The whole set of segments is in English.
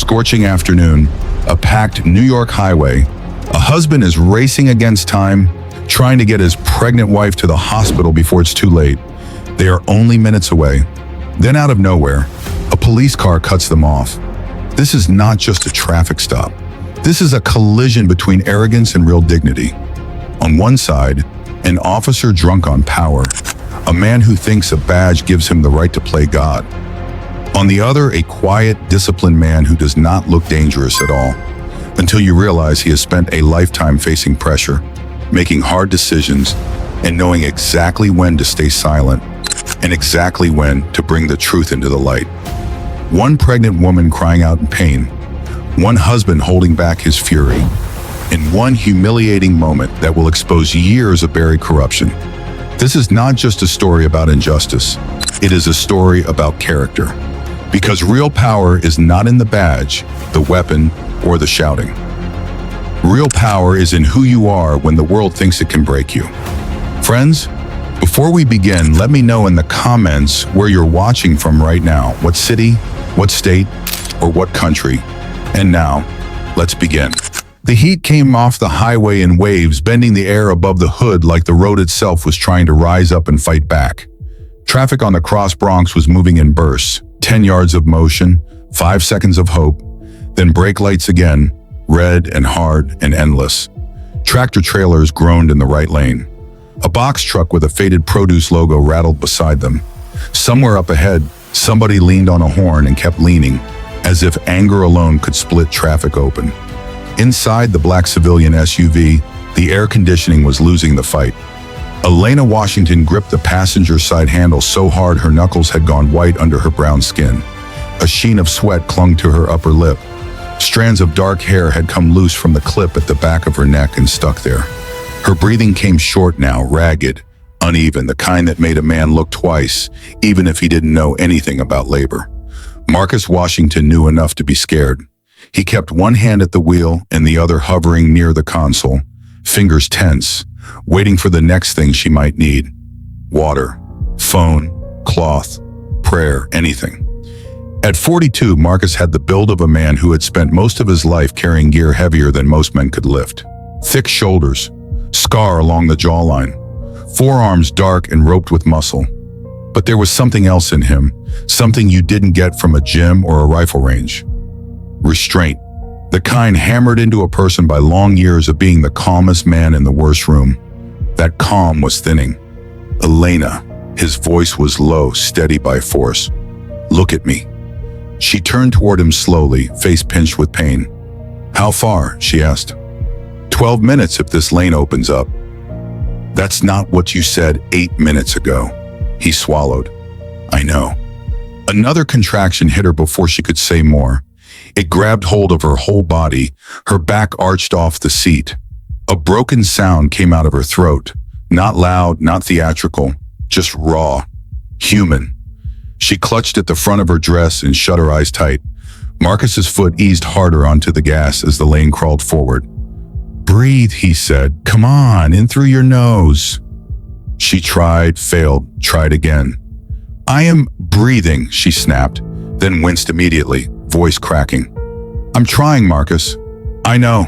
scorching afternoon, a packed New York highway. A husband is racing against time, trying to get his pregnant wife to the hospital before it's too late. They are only minutes away. Then out of nowhere, a police car cuts them off. This is not just a traffic stop. This is a collision between arrogance and real dignity. On one side, an officer drunk on power, a man who thinks a badge gives him the right to play God. On the other, a quiet, disciplined man who does not look dangerous at all, until you realize he has spent a lifetime facing pressure, making hard decisions, and knowing exactly when to stay silent and exactly when to bring the truth into the light. One pregnant woman crying out in pain, one husband holding back his fury, and one humiliating moment that will expose years of buried corruption. This is not just a story about injustice. It is a story about character. Because real power is not in the badge, the weapon, or the shouting. Real power is in who you are when the world thinks it can break you. Friends, before we begin, let me know in the comments where you're watching from right now. What city, what state, or what country? And now, let's begin. The heat came off the highway in waves, bending the air above the hood like the road itself was trying to rise up and fight back. Traffic on the Cross Bronx was moving in bursts, 10 yards of motion, 5 seconds of hope, then brake lights again, red and hard and endless. Tractor trailers groaned in the right lane. A box truck with a faded produce logo rattled beside them. Somewhere up ahead, somebody leaned on a horn and kept leaning, as if anger alone could split traffic open. Inside the black civilian SUV, the air conditioning was losing the fight. Elena Washington gripped the passenger side handle so hard her knuckles had gone white under her brown skin. A sheen of sweat clung to her upper lip. Strands of dark hair had come loose from the clip at the back of her neck and stuck there. Her breathing came short now, ragged, uneven, the kind that made a man look twice, even if he didn't know anything about labor. Marcus Washington knew enough to be scared. He kept one hand at the wheel and the other hovering near the console, fingers tense, waiting for the next thing she might need. Water, phone, cloth, prayer, anything. At 42, Marcus had the build of a man who had spent most of his life carrying gear heavier than most men could lift. Thick shoulders, scar along the jawline, forearms dark and roped with muscle. But there was something else in him, something you didn't get from a gym or a rifle range. Restraint, the kind hammered into a person by long years of being the calmest man in the worst room. That calm was thinning. Elena, his voice was low, steady by force. Look at me. She turned toward him slowly, face pinched with pain. How far? She asked. 12 minutes if this lane opens up. That's not what you said 8 minutes ago. He swallowed. I know. Another contraction hit her before she could say more. It grabbed hold of her whole body, her back arched off the seat. A broken sound came out of her throat. Not loud, not theatrical, just raw, human. She clutched at the front of her dress and shut her eyes tight. Marcus's foot eased harder onto the gas as the lane crawled forward. Breathe, he said. Come on, in through your nose. She tried, failed, tried again. I am breathing, she snapped, then winced immediately, voice cracking. I'm trying, Marcus. I know.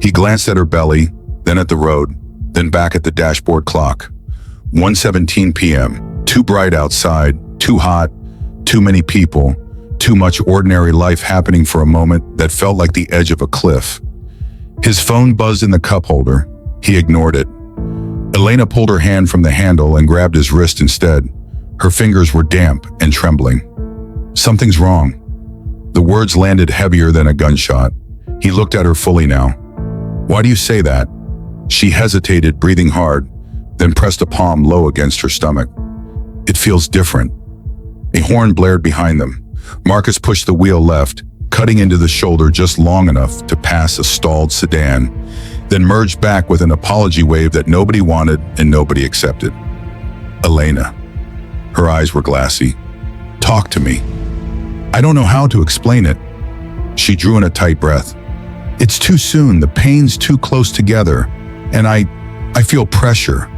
He glanced at her belly, then at the road, then back at the dashboard clock. 1:17 p.m., too bright outside, too hot, too many people, too much ordinary life happening for a moment that felt like the edge of a cliff. His phone buzzed in the cup holder. He ignored it. Elena pulled her hand from the handle and grabbed his wrist instead. Her fingers were damp and trembling. Something's wrong. The words landed heavier than a gunshot. He looked at her fully now. Why do you say that? She hesitated, breathing hard, then pressed a palm low against her stomach. It feels different. A horn blared behind them. Marcus pushed the wheel left, cutting into the shoulder just long enough to pass a stalled sedan, then merged back with an apology wave that nobody wanted and nobody accepted. Elena. Her eyes were glassy. Talk to me. I don't know how to explain it. She drew in a tight breath. It's too soon, the pain's too close together, and I feel pressure.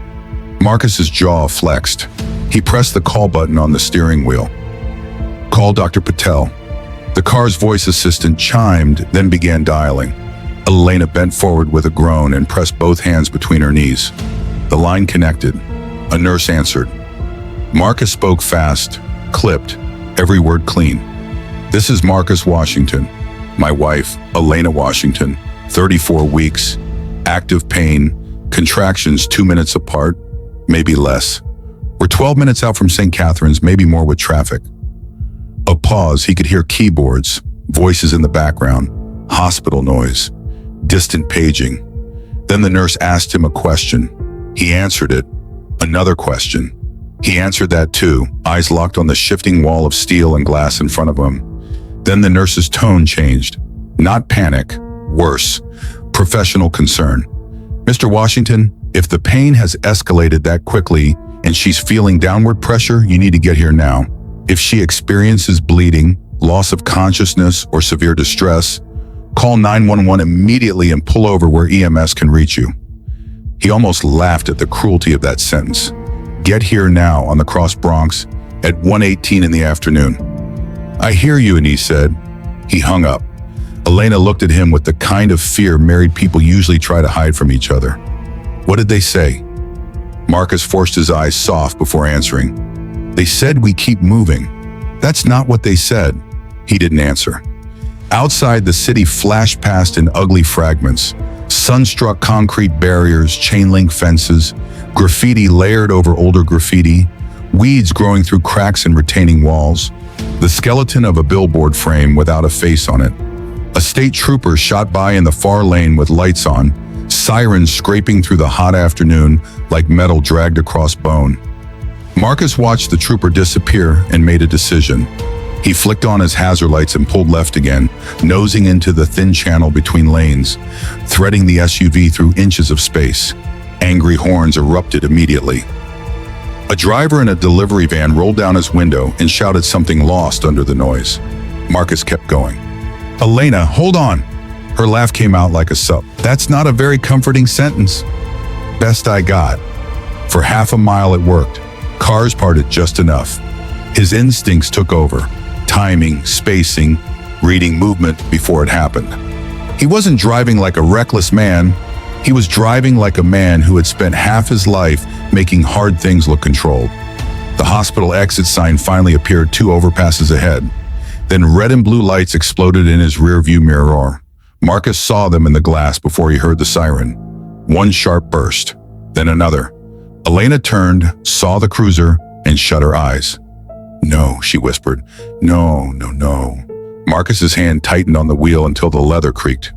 Marcus's jaw flexed. He pressed the call button on the steering wheel. Call Dr. Patel. The car's voice assistant chimed, then began dialing. Elena bent forward with a groan and pressed both hands between her knees. The line connected. A nurse answered. Marcus spoke fast, clipped, every word clean. This is Marcus Washington. My wife, Elena Washington, 34 weeks, active pain, contractions 2 minutes apart, maybe less. We're 12 minutes out from St. Catharines, maybe more with traffic. A pause, he could hear keyboards, voices in the background, hospital noise, distant paging. Then the nurse asked him a question. He answered it. Another question. He answered that too, eyes locked on the shifting wall of steel and glass in front of him. Then the nurse's tone changed. Not panic, worse, professional concern. Mr. Washington, if the pain has escalated that quickly and she's feeling downward pressure, you need to get here now. If she experiences bleeding, loss of consciousness, or severe distress, call 911 immediately and pull over where EMS can reach you. He almost laughed at the cruelty of that sentence. Get here now on the Cross Bronx at 1:18 in the afternoon. I hear you, and he said. He hung up. Elena looked at him with the kind of fear married people usually try to hide from each other. What did they say? Marcus forced his eyes soft before answering. They said we keep moving. That's not what they said. He didn't answer. Outside, the city flashed past in ugly fragments. Sun-struck concrete barriers, chain-link fences, graffiti layered over older graffiti, weeds growing through cracks in retaining walls, the skeleton of a billboard frame without a face on it. A state trooper shot by in the far lane with lights on, sirens scraping through the hot afternoon like metal dragged across bone. Marcus watched the trooper disappear and made a decision. He flicked on his hazard lights and pulled left again, nosing into the thin channel between lanes, threading the SUV through inches of space. Angry horns erupted immediately. A driver in a delivery van rolled down his window and shouted something lost under the noise. Marcus kept going. Elena, hold on. Her laugh came out like a sup. That's not a very comforting sentence. Best I got. For half a mile it worked. Cars parted just enough. His instincts took over. Timing, spacing, reading movement before it happened. He wasn't driving like a reckless man. He was driving like a man who had spent half his life making hard things look controlled. The hospital exit sign finally appeared 2 overpasses ahead. Then red and blue lights exploded in his rearview mirror. Marcus saw them in the glass before he heard the siren. One sharp burst, then another. Elena turned, saw the cruiser, and shut her eyes. No, she whispered. No, no, no. Marcus's hand tightened on the wheel until the leather creaked.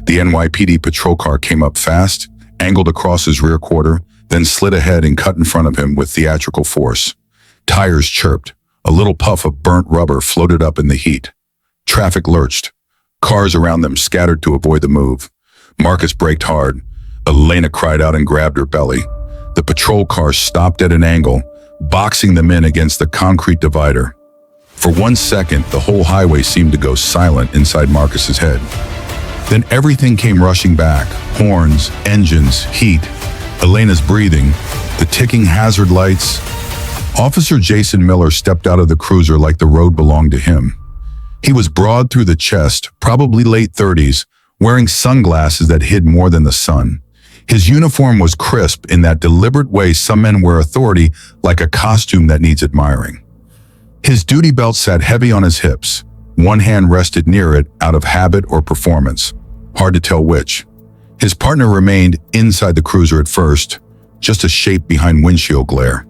The NYPD patrol car came up fast, angled across his rear quarter, then slid ahead and cut in front of him with theatrical force. Tires chirped. A little puff of burnt rubber floated up in the heat. Traffic lurched. Cars around them scattered to avoid the move. Marcus braked hard. Elena cried out and grabbed her belly. The patrol car stopped at an angle, boxing them in against the concrete divider. For 1 second, the whole highway seemed to go silent inside Marcus's head. Then everything came rushing back. Horns, engines, heat, Elena's breathing, the ticking hazard lights. Officer Jason Miller stepped out of the cruiser like the road belonged to him. He was broad through the chest, probably late 30s, wearing sunglasses that hid more than the sun. His uniform was crisp in that deliberate way some men wear authority like a costume that needs admiring. His duty belt sat heavy on his hips. One hand rested near it out of habit or performance. Hard to tell which. His partner remained inside the cruiser at first, just a shape behind windshield glare.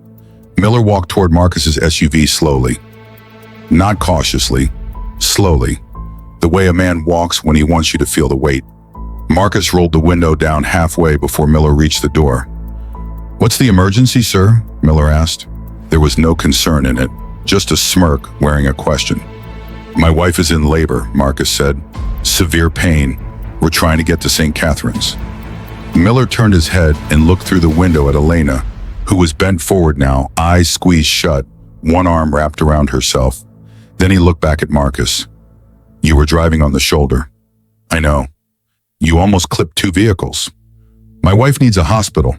Miller walked toward Marcus's SUV slowly. Not cautiously, slowly, the way a man walks when he wants you to feel the weight. Marcus rolled the window down halfway before Miller reached the door. "What's the emergency, sir?" Miller asked. There was no concern in it, just a smirk wearing a question. "My wife is in labor," Marcus said. "Severe pain. We're trying to get to St. Catharines." Miller turned his head and looked through the window at Elena, who was bent forward now, eyes squeezed shut, one arm wrapped around herself. Then he looked back at Marcus. "You were driving on the shoulder." "I know. You almost clipped 2 vehicles. My wife needs a hospital."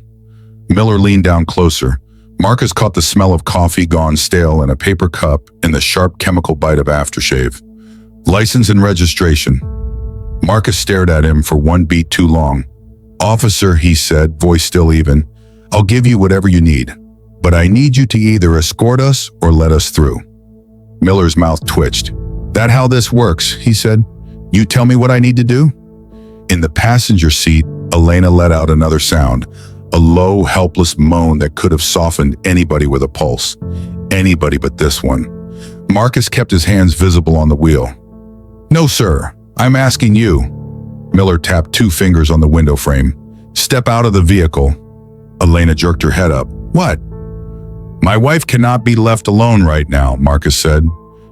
Miller leaned down closer. Marcus caught the smell of coffee gone stale in a paper cup and the sharp chemical bite of aftershave. License and registration. Marcus stared at him for one beat too long. Officer, he said, voice still even, I'll give you whatever you need, but I need you to either escort us or let us through. Miller's mouth twitched. That how this works, he said. You tell me what I need to do? In the passenger seat, Elena let out another sound, a low, helpless moan that could have softened anybody with a pulse. Anybody but this one. Marcus kept his hands visible on the wheel. No, sir, I'm asking you. Miller tapped 2 fingers on the window frame. Step out of the vehicle. Elena jerked her head up. What? My wife cannot be left alone right now, Marcus said.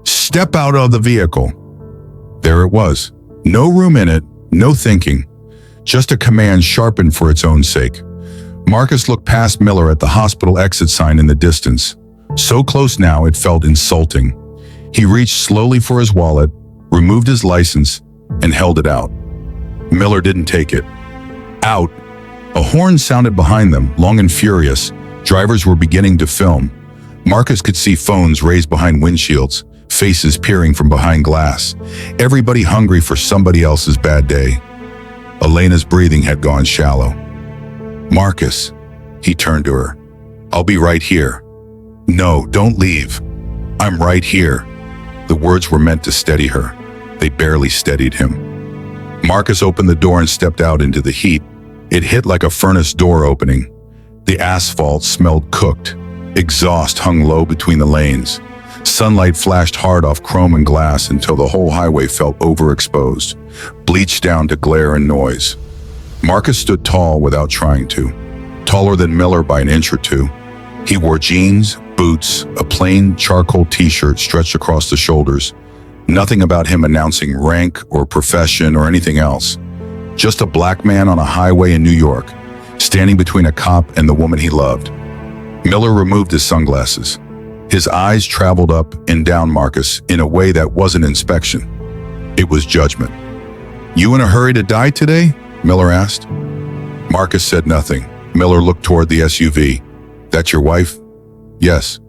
Step out of the vehicle. There it was. No room in it, no thinking. Just a command sharpened for its own sake. Marcus looked past Miller at the hospital exit sign in the distance. So close now it felt insulting. He reached slowly for his wallet, removed his license, and held it out. Miller didn't take it. Out. A horn sounded behind them, long and furious. Drivers were beginning to film. Marcus could see phones raised behind windshields, faces peering from behind glass. Everybody hungry for somebody else's bad day. Elena's breathing had gone shallow. Marcus, he turned to her. I'll be right here. No, don't leave. I'm right here. The words were meant to steady her. They barely steadied him. Marcus opened the door and stepped out into the heat. It hit like a furnace door opening. The asphalt smelled cooked. Exhaust hung low between the lanes. Sunlight flashed hard off chrome and glass until the whole highway felt overexposed, bleached down to glare and noise. Marcus stood tall without trying to, taller than Miller by an inch or two. He wore jeans, boots, a plain charcoal t-shirt stretched across the shoulders. Nothing about him announcing rank or profession or anything else. Just a black man on a highway in New York, standing between a cop and the woman he loved. Miller removed his sunglasses. His eyes traveled up and down Marcus in a way that wasn't inspection. It was judgment. You in a hurry to die today? Miller asked. Marcus said nothing. Miller looked toward the SUV. That's your wife? Yes.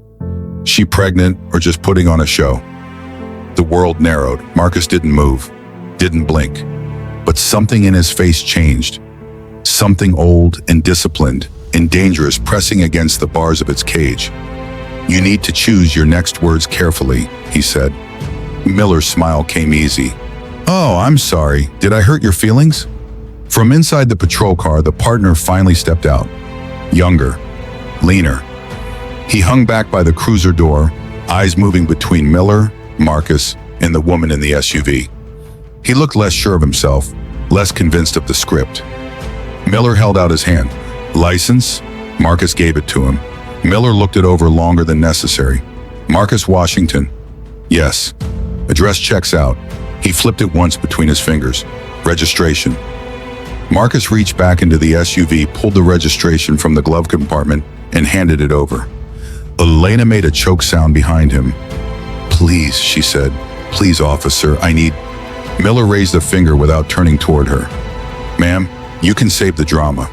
She pregnant or just putting on a show? The world narrowed. Marcus didn't move, didn't blink. But something in his face changed. Something old and disciplined and dangerous pressing against the bars of its cage. You need to choose your next words carefully, he said. Miller's smile came easy. Oh, I'm sorry. Did I hurt your feelings? From inside the patrol car, the partner finally stepped out. Younger, leaner. He hung back by the cruiser door, eyes moving between Miller, Marcus, and the woman in the SUV. He looked less sure of himself, less convinced of the script. Miller held out his hand. License? Marcus gave it to him. Miller looked it over longer than necessary. Marcus Washington. Yes. Address checks out. He flipped it once between his fingers. Registration. Marcus reached back into the SUV, pulled the registration from the glove compartment, and handed it over. Elena made a choke sound behind him. Please, she said. Please, officer, I need... Miller raised a finger without turning toward her. Ma'am, you can save the drama.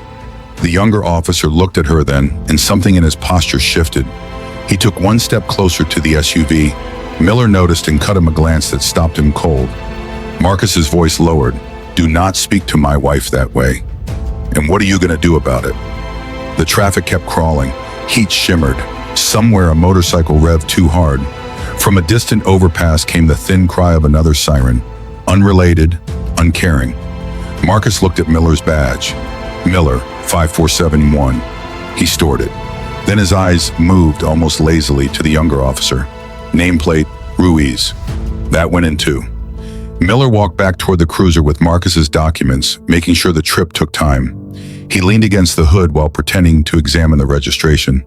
The younger officer looked at her then, and something in his posture shifted. He took one step closer to the SUV. Miller noticed and cut him a glance that stopped him cold. Marcus's voice lowered. Do not speak to my wife that way. And what are you going to do about it? The traffic kept crawling. Heat shimmered. Somewhere a motorcycle revved too hard. From a distant overpass came the thin cry of another siren. Unrelated, uncaring. Marcus looked at Miller's badge. Miller, 5471. He stored it. Then his eyes moved almost lazily to the younger officer. Nameplate, Ruiz. That went in too. Miller walked back toward the cruiser with Marcus's documents, making sure the trip took time. He leaned against the hood while pretending to examine the registration.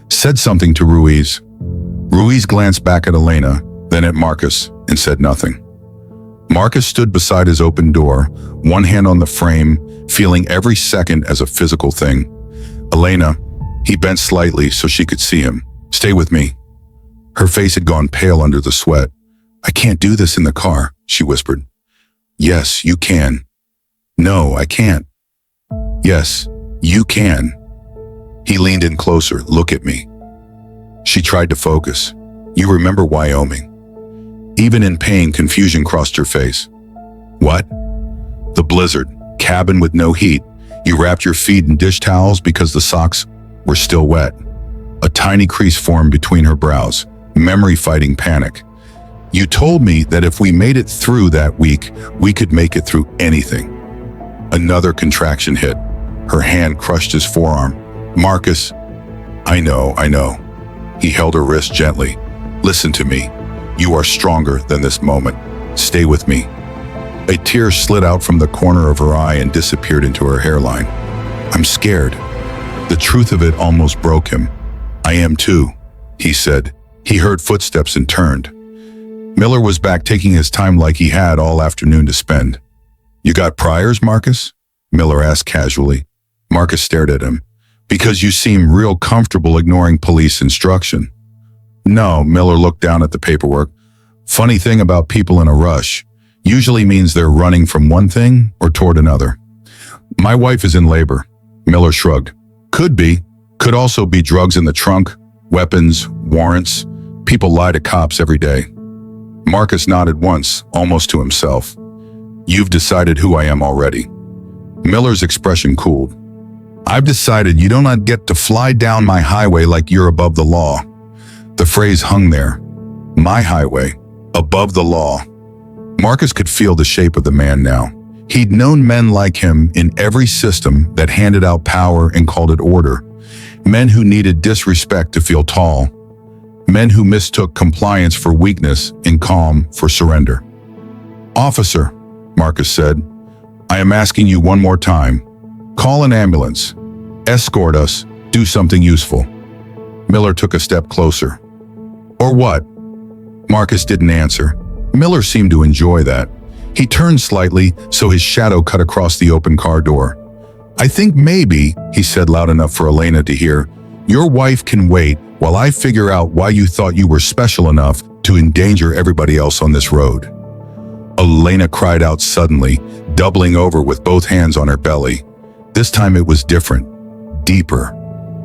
Said something to Ruiz. Ruiz glanced back at Elena, then at Marcus, and said nothing. Marcus stood beside his open door, one hand on the frame, feeling every second as a physical thing. Elena, he bent slightly so she could see him. Stay with me. Her face had gone pale under the sweat. I can't do this in the car, she whispered. Yes, you can. No, I can't. Yes, you can. He leaned in closer. Look at me. She tried to focus. You remember Wyoming? Even in pain, confusion crossed her face. What? The blizzard. Cabin with no heat. You wrapped your feet in dish towels because the socks were still wet. A tiny crease formed between her brows, memory fighting panic. You told me that if we made it through that week, we could make it through anything. Another contraction hit. Her hand crushed his forearm. Marcus, I know. He held her wrist gently. Listen to me. You are stronger than this moment. Stay with me. A tear slid out from the corner of her eye and disappeared into her hairline. I'm scared. The truth of it almost broke him. I am too, he said. He heard footsteps and turned. Miller was back, taking his time like he had all afternoon to spend. You got priors, Marcus? Miller asked casually. Marcus stared at him. Because you seem real comfortable ignoring police instruction. No, Miller looked down at the paperwork. Funny thing about people in a rush. Usually means they're running from one thing or toward another. My wife is in labor. Miller shrugged. Could be. Could also be drugs in the trunk, weapons, warrants. People lie to cops every day. Marcus nodded once, almost to himself. You've decided who I am already. Miller's expression cooled. I've decided you do not get to fly down my highway like you're above the law. The phrase hung there. My highway, above the law. Marcus could feel the shape of the man now. He'd known men like him in every system that handed out power and called it order. Men who needed disrespect to feel tall. Men who mistook compliance for weakness and calm for surrender. Officer, Marcus said, I am asking you one more time. Call an ambulance. Escort us. Do something useful. Miller took a step closer. Or what? Marcus didn't answer. Miller seemed to enjoy that. He turned slightly so his shadow cut across the open car door. I think maybe, he said loud enough for Elena to hear, your wife can wait while I figure out why you thought you were special enough to endanger everybody else on this road. Elena cried out suddenly, doubling over with both hands on her belly. This time it was different, deeper,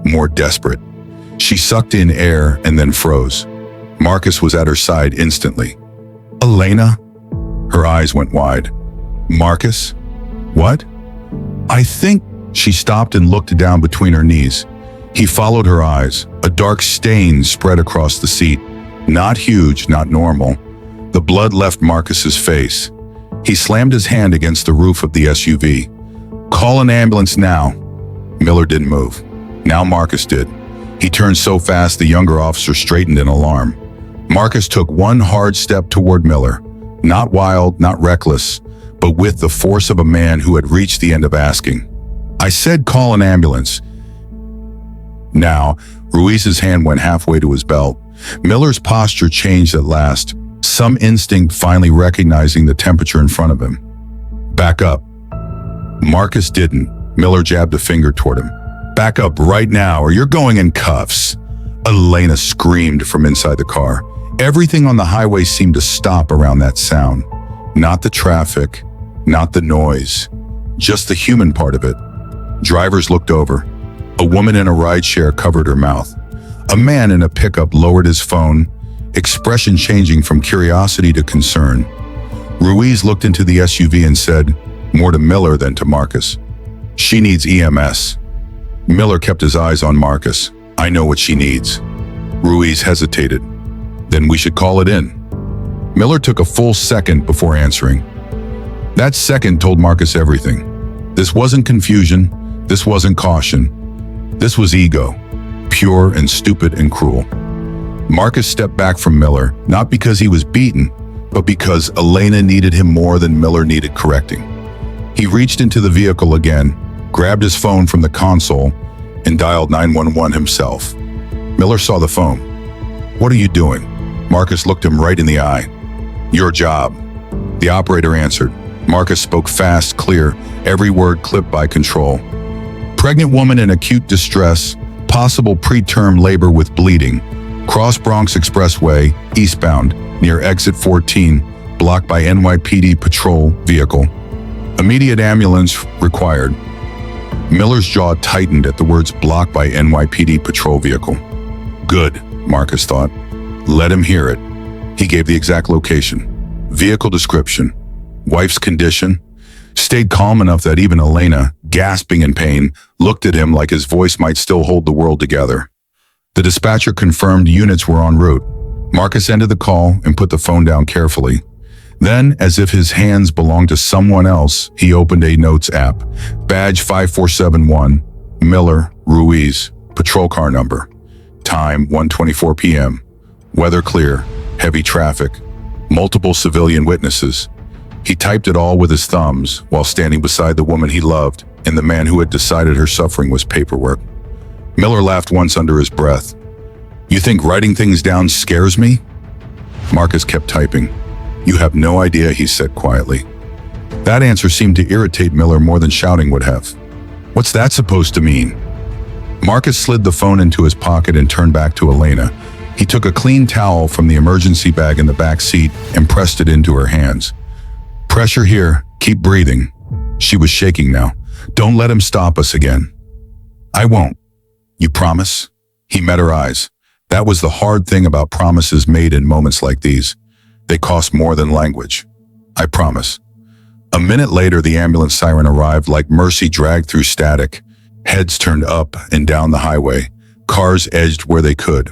more desperate. She sucked in air and then froze. Marcus was at her side instantly. Elena? Her eyes went wide. Marcus? What? I think... She stopped and looked down between her knees. He followed her eyes. A dark stain spread across the seat. Not huge, not normal. The blood left Marcus's face. He slammed his hand against the roof of the SUV. Call an ambulance now. Miller didn't move. Now Marcus did. He turned so fast the younger officer straightened in alarm. Marcus took one hard step toward Miller. Not wild, not reckless, but with the force of a man who had reached the end of asking. I said call an ambulance. Now, Ruiz's hand went halfway to his belt. Miller's posture changed at last, some instinct finally recognizing the temperature in front of him. Back up. Marcus didn't. Miller jabbed a finger toward him. Back up right now or you're going in cuffs. Elena screamed from inside the car. Everything on the highway seemed to stop around that sound. Not the traffic, not the noise, just the human part of it. Drivers looked over. A woman in a rideshare covered her mouth. A man in a pickup lowered his phone, expression changing from curiosity to concern. Ruiz looked into the SUV and said, more to Miller than to Marcus, she needs EMS. Miller kept his eyes on Marcus. I know what she needs. Ruiz hesitated. Then we should call it in. Miller took a full second before answering. That second told Marcus everything. This wasn't confusion. This wasn't caution. This was ego, pure and stupid and cruel. Marcus stepped back from Miller, not because he was beaten, but because Elena needed him more than Miller needed correcting. He reached into the vehicle again, grabbed his phone from the console, and dialed 911 himself. Miller saw the phone. What are you doing? Marcus looked him right in the eye. Your job. The operator answered. Marcus spoke fast, clear, every word clipped by control. Pregnant woman in acute distress, possible preterm labor with bleeding. Cross Bronx Expressway, eastbound, near exit 14, blocked by NYPD patrol vehicle. Immediate ambulance required. Miller's jaw tightened at the words blocked by NYPD patrol vehicle. Good, Marcus thought. Let him hear it. He gave the exact location, vehicle description, wife's condition, stayed calm enough that even Elena, gasping in pain, looked at him like his voice might still hold the world together. The dispatcher confirmed units were en route. Marcus ended the call and put the phone down carefully. Then, as if his hands belonged to someone else, he opened a notes app. Badge 5471, Miller, Ruiz, patrol car number. Time 1:24 p.m. Weather clear, heavy traffic, multiple civilian witnesses. He typed it all with his thumbs while standing beside the woman he loved and the man who had decided her suffering was paperwork. Miller laughed once under his breath. "You think writing things down scares me?" Marcus kept typing. "You have no idea," he said quietly. That answer seemed to irritate Miller more than shouting would have. "What's that supposed to mean?" Marcus slid the phone into his pocket and turned back to Elena. He took a clean towel from the emergency bag in the back seat and pressed it into her hands. "Pressure here. Keep breathing." She was shaking now. "Don't let him stop us again." "I won't." "You promise?" He met her eyes. That was the hard thing about promises made in moments like these. They cost more than language. "I promise." A minute later, the ambulance siren arrived like mercy dragged through static. Heads turned up and down the highway. Cars edged where they could.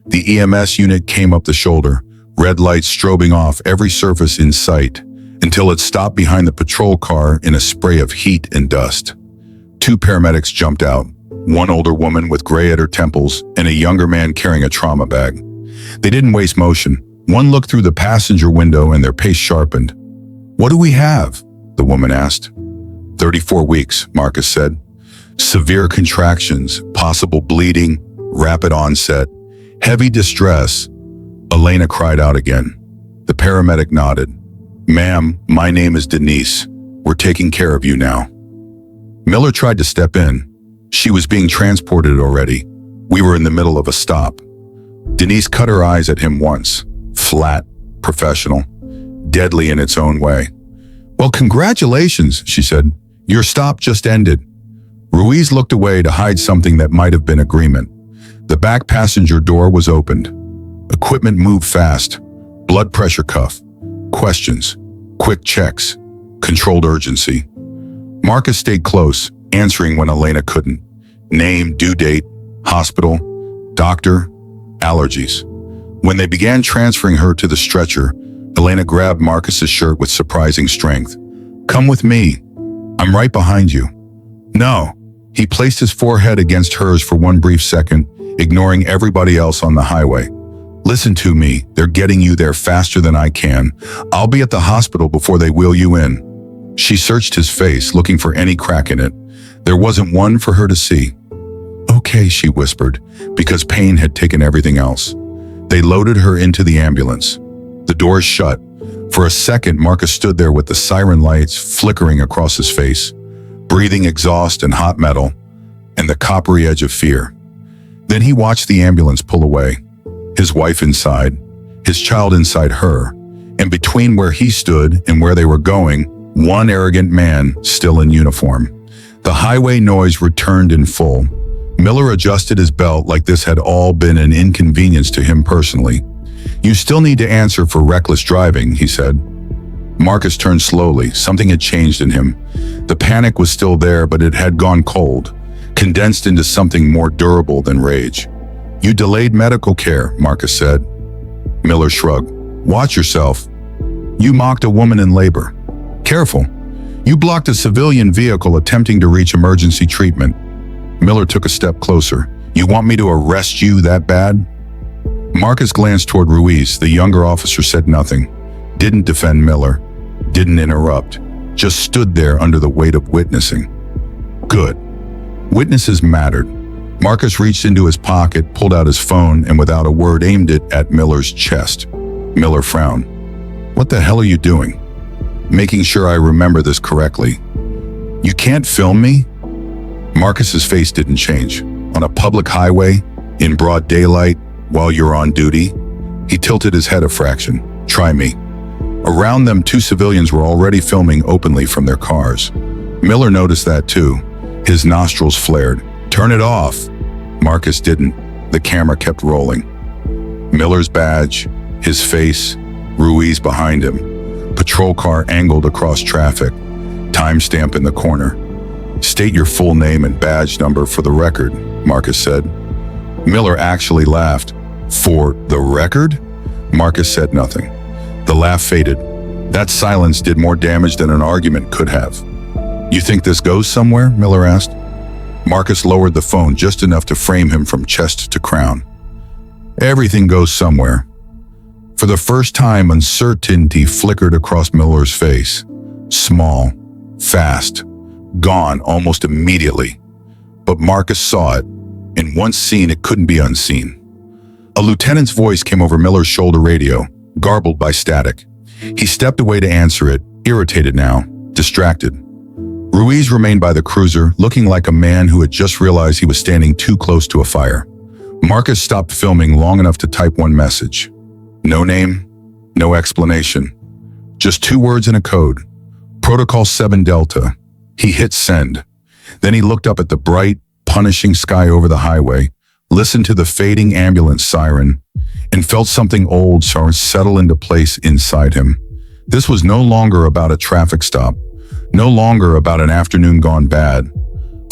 The EMS unit came up the shoulder, red lights strobing off every surface in sight, until it stopped behind the patrol car in a spray of heat and dust. Two paramedics jumped out, one older woman with gray at her temples and a younger man carrying a trauma bag. They didn't waste motion. One looked through the passenger window and their pace sharpened. "What do we have?" the woman asked. 34 weeks, Marcus said. "Severe contractions, possible bleeding, rapid onset, heavy distress." Elena cried out again. The paramedic nodded. "Ma'am, my name is Denise. We're taking care of you now." Miller tried to step in. She was being transported already. We were in the middle of a stop. Denise cut her eyes at him once. Flat, professional, deadly in its own way. "Well, congratulations," she said. "Your stop just ended." Ruiz looked away to hide something that might have been agreement. The back passenger door was opened. Equipment moved fast. Blood pressure cuff. Questions. Quick checks. Controlled urgency. Marcus stayed close, answering when Elena couldn't. Name, due date, hospital, doctor, allergies. When they began transferring her to the stretcher, Elena grabbed Marcus's shirt with surprising strength. "Come with me. I'm right behind you." "No." He placed his forehead against hers for one brief second, ignoring everybody else on the highway. "Listen to me. They're getting you there faster than I can. I'll be at the hospital before they wheel you in." She searched his face, looking for any crack in it. There wasn't one for her to see. "Okay," she whispered, because pain had taken everything else. They loaded her into the ambulance. The doors shut. For a second, Marcus stood there with the siren lights flickering across his face, breathing exhaust and hot metal, and the coppery edge of fear. Then he watched the ambulance pull away. His wife inside, his child inside her, and between where he stood and where they were going, one arrogant man still in uniform. The highway noise returned in full. Miller adjusted his belt like this had all been an inconvenience to him personally. "You still need to answer for reckless driving," he said. Marcus turned slowly. Something had changed in him. The panic was still there, but it had gone cold, condensed into something more durable than rage. "You delayed medical care," Marcus said. Miller shrugged. "Watch yourself. You mocked a woman in labor. Careful. You blocked a civilian vehicle attempting to reach emergency treatment." Miller took a step closer. "You want me to arrest you that bad?" Marcus glanced toward Ruiz. The younger officer said nothing. Didn't defend Miller. Didn't interrupt. Just stood there under the weight of witnessing. Good. Witnesses mattered. Marcus reached into his pocket, pulled out his phone, and without a word aimed it at Miller's chest. Miller frowned. "What the hell are you doing?" "Making sure I remember this correctly." "You can't film me?" Marcus's face didn't change. "On a public highway, in broad daylight, while you're on duty?" He tilted his head a fraction. "Try me." Around them, two civilians were already filming openly from their cars. Miller noticed that too. His nostrils flared. "Turn it off." Marcus didn't. The camera kept rolling. Miller's badge, His face, Ruiz behind him. Patrol car angled across traffic. Timestamp in the corner. "State your full name and badge number for the record," Marcus said. Miller actually laughed. "For the record?" Marcus said nothing. The laugh faded. That silence did more damage than an argument could have. "You think this goes somewhere?" Miller asked. Marcus lowered the phone just enough to frame him from chest to crown. "Everything goes somewhere." For the first time, uncertainty flickered across Miller's face. Small, fast, gone almost immediately. But Marcus saw it, and once seen, it couldn't be unseen. A lieutenant's voice came over Miller's shoulder radio, garbled by static. He stepped away to answer it, irritated now, distracted. Ruiz remained by the cruiser, looking like a man who had just realized he was standing too close to a fire. Marcus stopped filming long enough to type one message. No name, no explanation. Just 2 words in a code. Protocol 7 Delta. He hit send. Then he looked up at the bright, punishing sky over the highway, listened to the fading ambulance siren, and felt something old settle into place inside him. This was no longer about a traffic stop, no longer about an afternoon gone bad.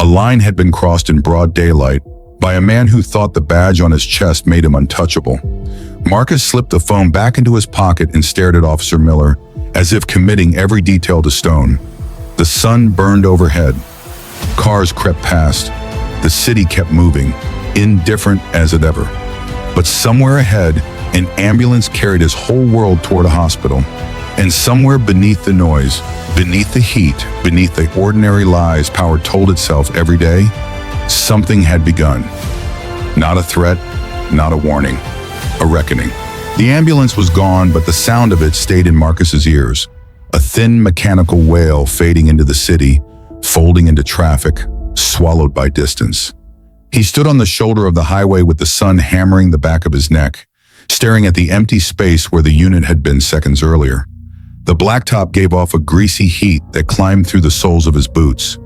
A line had been crossed in broad daylight by a man who thought the badge on his chest made him untouchable. Marcus slipped the phone back into his pocket and stared at Officer Miller, as if committing every detail to stone. The sun burned overhead. Cars crept past. The city kept moving, indifferent as it ever. But somewhere ahead, an ambulance carried his whole world toward a hospital. And somewhere beneath the noise, beneath the heat, beneath the ordinary lies power told itself every day, something had begun. Not a threat, not a warning, a reckoning. The ambulance was gone, but the sound of it stayed in Marcus's ears. A thin mechanical wail fading into the city, folding into traffic, swallowed by distance. He stood on the shoulder of the highway with the sun hammering the back of his neck, staring at the empty space where the unit had been seconds earlier. The blacktop gave off a greasy heat that climbed through the soles of his boots.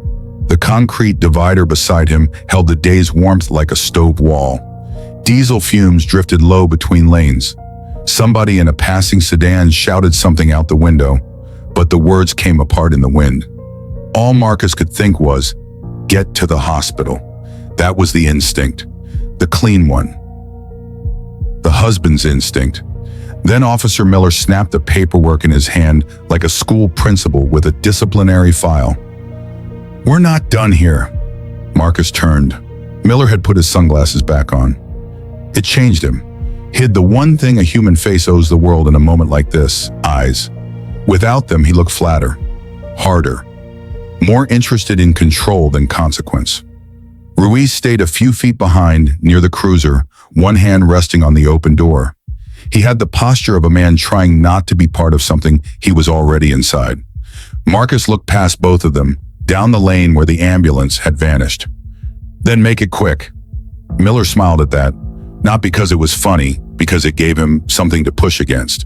The concrete divider beside him held the day's warmth like a stove wall. Diesel fumes drifted low between lanes. Somebody in a passing sedan shouted something out the window, but the words came apart in the wind. All Marcus could think was, "Get to the hospital." That was the instinct, the clean one. The husband's instinct. Then Officer Miller snapped the paperwork in his hand like a school principal with a disciplinary file. "We're not done here." Marcus turned. Miller had put his sunglasses back on. It changed him. Hid the one thing a human face owes the world in a moment like this, eyes. Without them, he looked flatter, harder, more interested in control than consequence. Ruiz stayed a few feet behind, near the cruiser, one hand resting on the open door. He had the posture of a man trying not to be part of something he was already inside. Marcus looked past both of them, down the lane where the ambulance had vanished. "Then make it quick." Miller smiled at that, not because it was funny, because it gave him something to push against.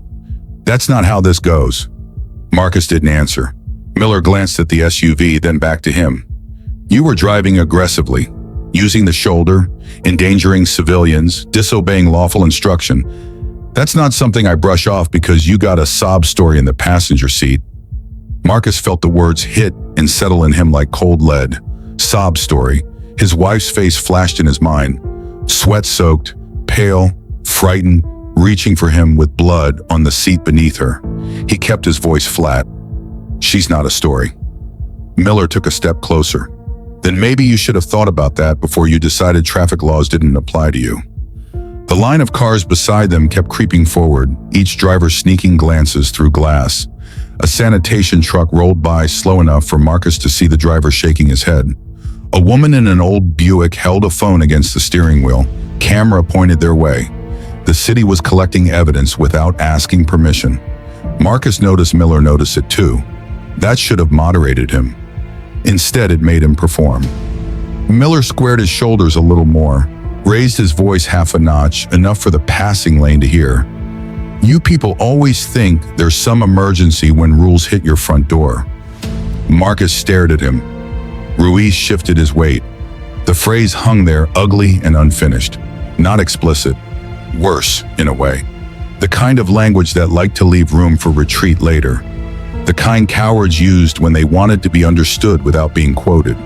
"That's not how this goes." Marcus didn't answer. Miller glanced at the SUV, then back to him. "You were driving aggressively, using the shoulder, endangering civilians, disobeying lawful instruction. That's not something I brush off because you got a sob story in the passenger seat." Marcus felt the words hit and settle in him like cold lead. Sob story. His wife's face flashed in his mind. Sweat-soaked, pale, frightened, reaching for him with blood on the seat beneath her. He kept his voice flat. "She's not a story." Miller took a step closer. "Then maybe you should have thought about that before you decided traffic laws didn't apply to you." The line of cars beside them kept creeping forward, each driver sneaking glances through glass. A sanitation truck rolled by slow enough for Marcus to see the driver shaking his head. A woman in an old Buick held a phone against the steering wheel, camera pointed their way. The city was collecting evidence without asking permission. Marcus noticed Miller noticed it too. That should have moderated him. Instead, it made him perform. Miller squared his shoulders a little more, raised his voice half a notch, enough for the passing lane to hear. "You people always think there's some emergency when rules hit your front door." Marcus stared at him. Ruiz shifted his weight. The phrase hung there, ugly and unfinished. Not explicit. Worse, in a way. The kind of language that liked to leave room for retreat later. The kind cowards used when they wanted to be understood without being quoted.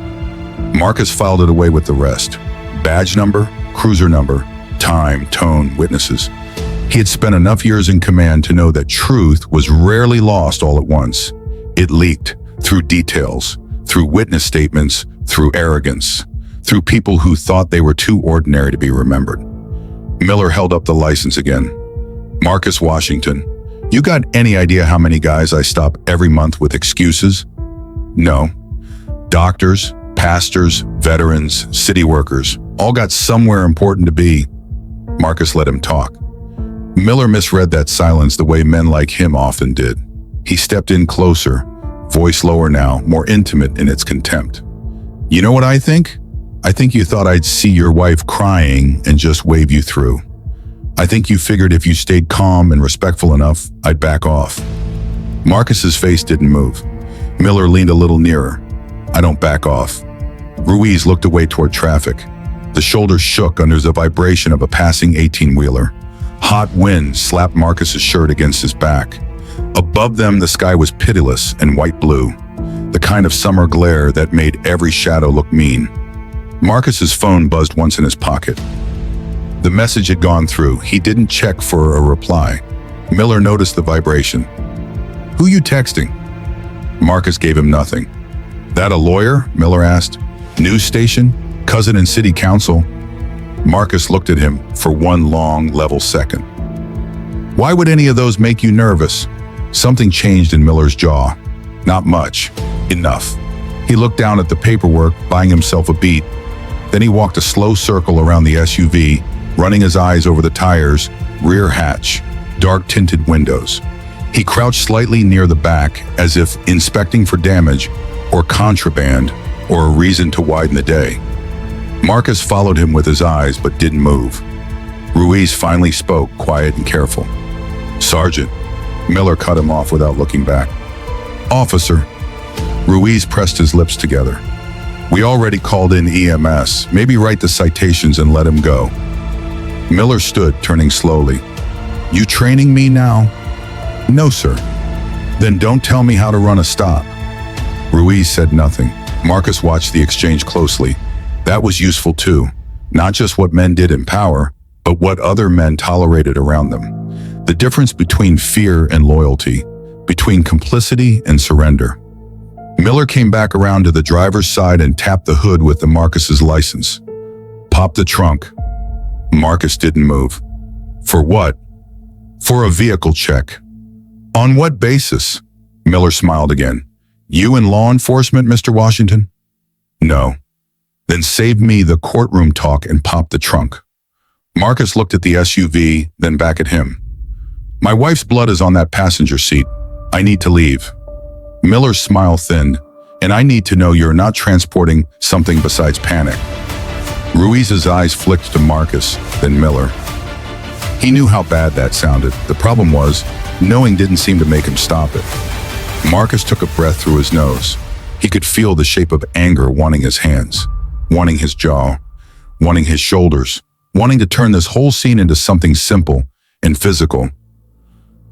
Marcus filed it away with the rest. Badge number, cruiser number, time, tone, witnesses. He had spent enough years in command to know that truth was rarely lost all at once. It leaked through details, through witness statements, through arrogance, through people who thought they were too ordinary to be remembered. Miller held up the license again. Marcus Washington, you got any idea how many guys I stop every month with excuses? No. Doctors, pastors, veterans, city workers, all got somewhere important to be. Marcus let him talk. Miller misread that silence the way men like him often did. He stepped in closer, voice lower now, more intimate in its contempt. You know what I think? I think you thought I'd see your wife crying and just wave you through. I think you figured if you stayed calm and respectful enough, I'd back off. Marcus's face didn't move. Miller leaned a little nearer. I don't back off. Ruiz looked away toward traffic. The shoulders shook under the vibration of a passing 18-wheeler. Hot wind slapped Marcus's shirt against his back. Above them, the sky was pitiless and white-blue, the kind of summer glare that made every shadow look mean. Marcus's phone buzzed once in his pocket. The message had gone through. He didn't check for a reply. Miller noticed the vibration. Who you texting? Marcus gave him nothing. That a lawyer? Miller asked. News station? Cousin in city council? Marcus looked at him for one long, level second. Why would any of those make you nervous? Something changed in Miller's jaw. Not much. Enough. He looked down at the paperwork, buying himself a beat. Then he walked a slow circle around the SUV, running his eyes over the tires, rear hatch, dark-tinted windows. He crouched slightly near the back, as if inspecting for damage, or contraband, or a reason to widen the day. Marcus followed him with his eyes, but didn't move. Ruiz finally spoke, quiet and careful. Sergeant. Miller cut him off without looking back. Officer. Ruiz pressed his lips together. We already called in EMS. Maybe write the citations and let him go. Miller stood, turning slowly. You training me now? No, sir. Then don't tell me how to run a stop. Ruiz said nothing. Marcus watched the exchange closely. That was useful too. Not just what men did in power, but what other men tolerated around them. The difference between fear and loyalty, between complicity and surrender. Miller came back around to the driver's side and tapped the hood with the Marcus's license. Pop the trunk. Marcus didn't move. For what? For a vehicle check. On what basis? Miller smiled again. You in law enforcement, Mr. Washington? No. Then save me the courtroom talk and pop the trunk. Marcus looked at the SUV, then back at him. My wife's blood is on that passenger seat. I need to leave. Miller's smile thinned. And I need to know you're not transporting something besides panic. Ruiz's eyes flicked to Marcus, then Miller. He knew how bad that sounded. The problem was, knowing didn't seem to make him stop it. Marcus took a breath through his nose. He could feel the shape of anger wanting his hands, wanting his jaw, wanting his shoulders, wanting to turn this whole scene into something simple and physical.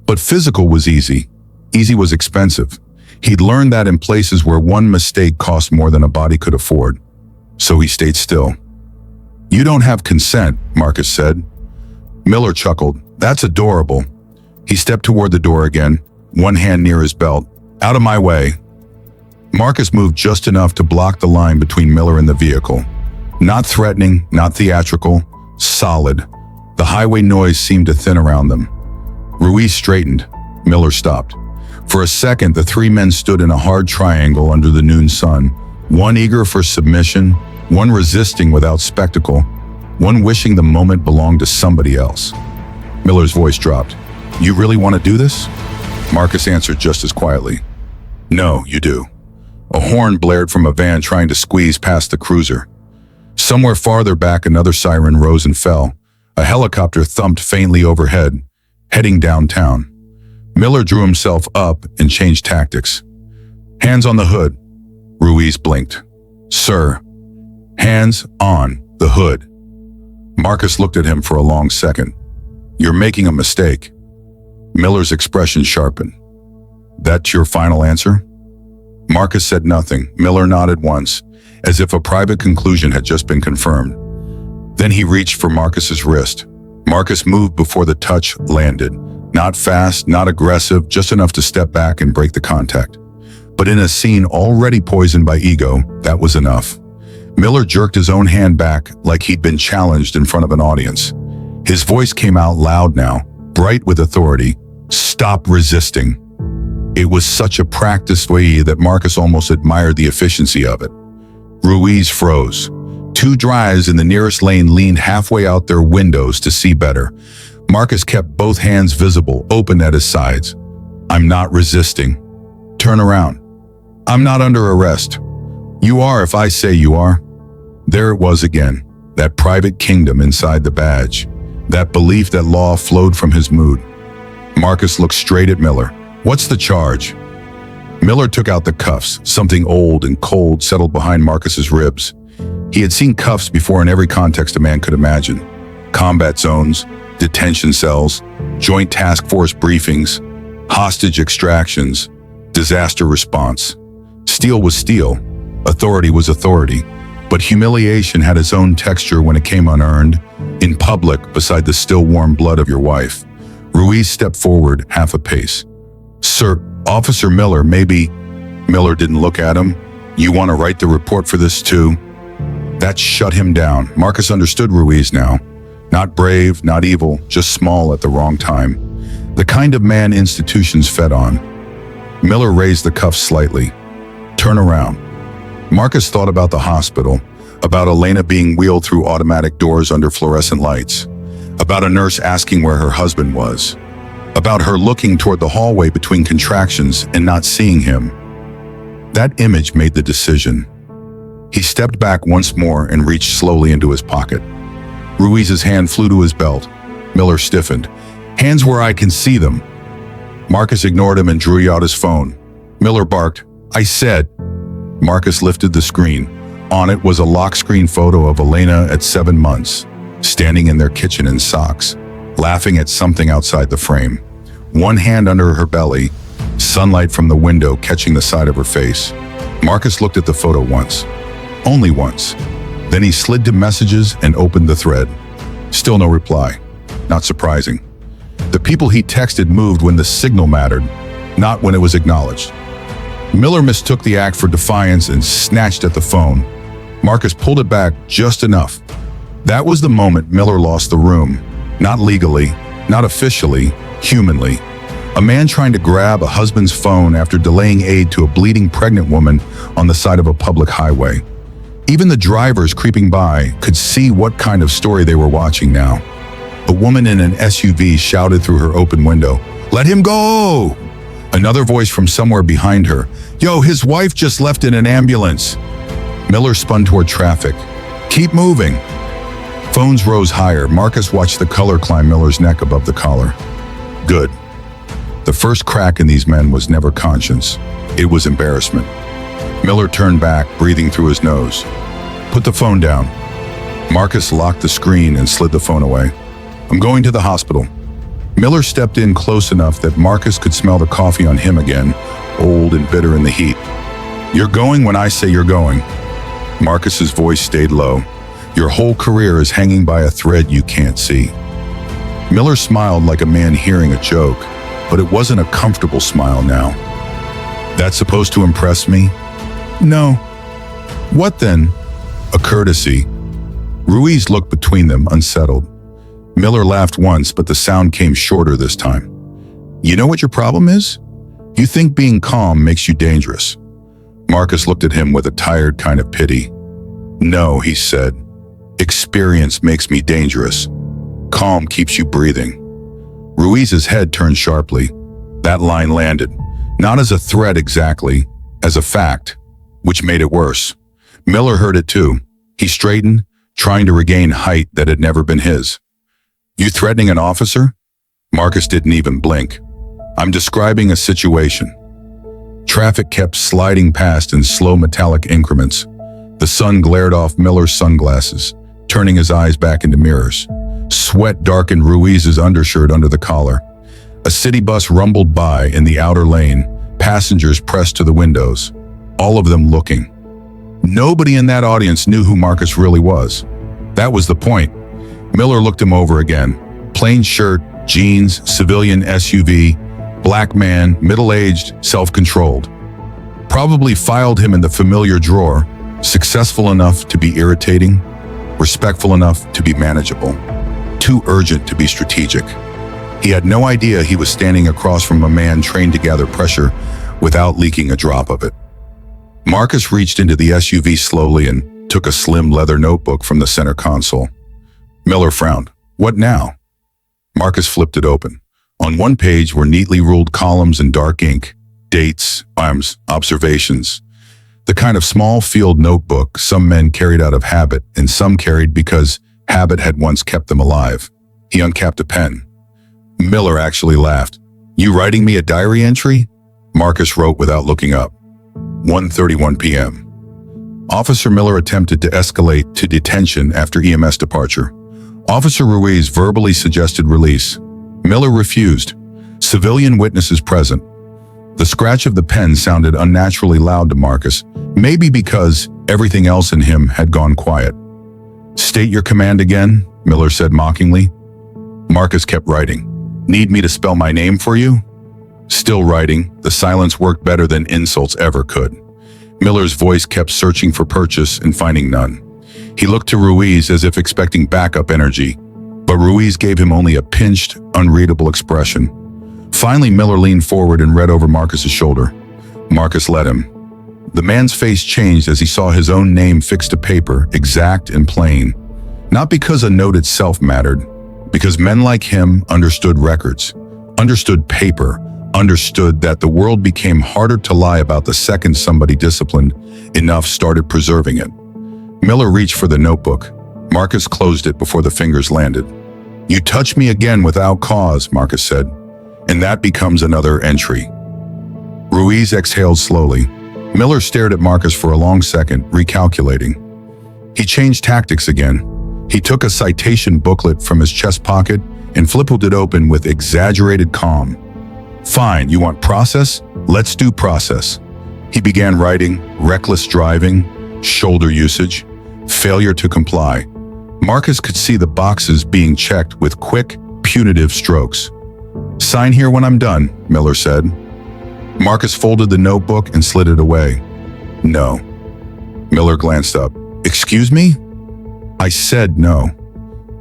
But physical was easy. Easy was expensive. He'd learned that in places where one mistake cost more than a body could afford. So he stayed still. You don't have consent, Marcus said. Miller chuckled. That's adorable. He stepped toward the door again, one hand near his belt. Out of my way. Marcus moved just enough to block the line between Miller and the vehicle. Not threatening, not theatrical, solid. The highway noise seemed to thin around them. Ruiz straightened. Miller stopped. For a second, the three men stood in a hard triangle under the noon sun, one eager for submission, one resisting without spectacle, one wishing the moment belonged to somebody else. Miller's voice dropped. You really want to do this? Marcus answered just as quietly. No, you do. A horn blared from a van trying to squeeze past the cruiser. Somewhere farther back, another siren rose and fell. A helicopter thumped faintly overhead, heading downtown. Miller drew himself up and changed tactics. Hands on the hood. Ruiz blinked. Sir. Hands on the hood. Marcus looked at him for a long second. You're making a mistake. Miller's expression sharpened. That's your final answer? Marcus said nothing. Miller nodded once, as if a private conclusion had just been confirmed. Then he reached for Marcus's wrist. Marcus moved before the touch landed. Not fast, not aggressive, just enough to step back and break the contact. But in a scene already poisoned by ego, that was enough. Miller jerked his own hand back like he'd been challenged in front of an audience. His voice came out loud now, bright with authority. Stop resisting. It was such a practiced way that Marcus almost admired the efficiency of it. Ruiz froze. Two drives in the nearest lane leaned halfway out their windows to see better. Marcus kept both hands visible, open at his sides. I'm not resisting. Turn around. I'm not under arrest. You are if I say you are. There it was again, that private kingdom inside the badge, that belief that law flowed from his mood. Marcus looked straight at Miller. What's the charge? Miller took out the cuffs. Something old and cold settled behind Marcus's ribs. He had seen cuffs before in every context a man could imagine. Combat zones, detention cells, joint task force briefings, hostage extractions, disaster response. Steel was steel. Authority was authority. But humiliation had its own texture when it came unearned, in public beside the still warm blood of your wife. Ruiz stepped forward half a pace. Sir, Officer Miller, maybe... Miller didn't look at him. You want to write the report for this too? That shut him down. Marcus understood Ruiz now. Not brave, not evil, just small at the wrong time. The kind of man institutions fed on. Miller raised the cuffs slightly. Turn around. Marcus thought about the hospital, about Elena being wheeled through automatic doors under fluorescent lights, about a nurse asking where her husband was, about her looking toward the hallway between contractions and not seeing him. That image made the decision. He stepped back once more and reached slowly into his pocket. Ruiz's hand flew to his belt. Miller stiffened. Hands where I can see them. Marcus ignored him and drew out his phone. Miller barked, I said. Marcus lifted the screen. On it was a lock screen photo of Elena at 7 months, standing in their kitchen in socks, laughing at something outside the frame. One hand under her belly, sunlight from the window catching the side of her face. Marcus looked at the photo once. Only once. Then he slid to messages and opened the thread. Still no reply. Not surprising. The people he texted moved when the signal mattered, not when it was acknowledged. Miller mistook the act for defiance and snatched at the phone. Marcus pulled it back just enough. That was the moment Miller lost the room. Not legally, not officially, humanly. A man trying to grab a husband's phone after delaying aid to a bleeding pregnant woman on the side of a public highway. Even the drivers creeping by could see what kind of story they were watching now. A woman in an SUV shouted through her open window, "Let him go!" Another voice from somewhere behind her, "Yo, his wife just left in an ambulance." Miller spun toward traffic. "Keep moving." Phones rose higher. Marcus watched the color climb Miller's neck above the collar. Good. The first crack in these men was never conscience. It was embarrassment. Miller turned back, breathing through his nose. Put the phone down. Marcus locked the screen and slid the phone away. I'm going to the hospital. Miller stepped in close enough that Marcus could smell the coffee on him again, old and bitter in the heat. You're going when I say you're going. Marcus's voice stayed low. Your whole career is hanging by a thread you can't see. Miller smiled like a man hearing a joke, but it wasn't a comfortable smile now. That's supposed to impress me? No. What then? A courtesy. Ruiz looked between them, unsettled. Miller laughed once, but the sound came shorter this time. You know what your problem is? You think being calm makes you dangerous. Marcus looked at him with a tired kind of pity. No, he said. Experience makes me dangerous. Calm keeps you breathing. Ruiz's head turned sharply. That line landed, not as a threat exactly, as a fact, which made it worse. Miller heard it too. He straightened, trying to regain height that had never been his. You threatening an officer? Marcus didn't even blink. I'm describing a situation. Traffic kept sliding past in slow metallic increments. The sun glared off Miller's sunglasses, turning his eyes back into mirrors. Sweat darkened Ruiz's undershirt under the collar. A city bus rumbled by in the outer lane, passengers pressed to the windows, all of them looking. Nobody in that audience knew who Marcus really was. That was the point. Miller looked him over again. Plain shirt, jeans, civilian SUV, black man, middle-aged, self-controlled. Probably filed him in the familiar drawer, successful enough to be irritating, respectful enough to be manageable, too urgent to be strategic. He had no idea he was standing across from a man trained to gather pressure without leaking a drop of it. Marcus reached into the SUV slowly and took a slim leather notebook from the center console. Miller frowned. What now? Marcus flipped it open. On one page were neatly ruled columns in dark ink, dates, times, observations. The kind of small field notebook some men carried out of habit and some carried because habit had once kept them alive. He uncapped a pen. Miller actually laughed. You writing me a diary entry? Marcus wrote without looking up. 1:31 p.m. Officer Miller attempted to escalate to detention after EMS departure. Officer Ruiz verbally suggested release. Miller refused. Civilian witnesses present. The scratch of the pen sounded unnaturally loud to Marcus, maybe because everything else in him had gone quiet. State your command again, Miller said mockingly. Marcus kept writing. Need me to spell my name for you? Still writing, the silence worked better than insults ever could. Miller's voice kept searching for purchase and finding none. He looked to Ruiz as if expecting backup energy, but Ruiz gave him only a pinched, unreadable expression. Finally, Miller leaned forward and read over Marcus's shoulder. Marcus let him. The man's face changed as he saw his own name fixed to paper, exact and plain. Not because a note itself mattered, because men like him understood records, understood paper, understood that the world became harder to lie about the second somebody disciplined enough started preserving it. Miller reached for the notebook. Marcus closed it before the fingers landed. You touch me again without cause, Marcus said, and that becomes another entry. Ruiz exhaled slowly. Miller stared at Marcus for a long second, recalculating. He changed tactics again. He took a citation booklet from his chest pocket and flipped it open with exaggerated calm. Fine, you want process? Let's do process. He began writing, reckless driving, shoulder usage, failure to comply. Marcus could see the boxes being checked with quick, punitive strokes. Sign here when I'm done, Miller said. Marcus folded the notebook and slid it away. No. Miller glanced up. Excuse me? I said no.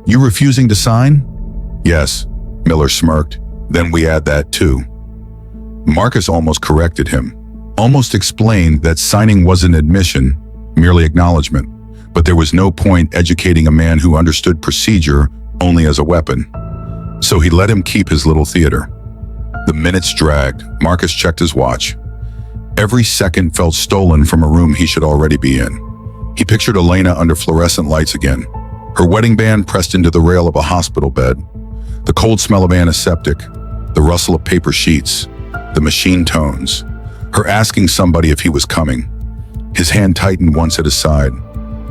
You refusing to sign? Yes, Miller smirked. Then we add that too. Marcus almost corrected him, almost explained that signing wasn't admission, merely acknowledgement, but there was no point educating a man who understood procedure only as a weapon. So he let him keep his little theater. The minutes dragged. Marcus checked his watch. Every second felt stolen from a room he should already be in. He pictured Elena under fluorescent lights again, her wedding band pressed into the rail of a hospital bed, the cold smell of antiseptic, the rustle of paper sheets, the machine tones, her asking somebody if he was coming. His hand tightened once at his side,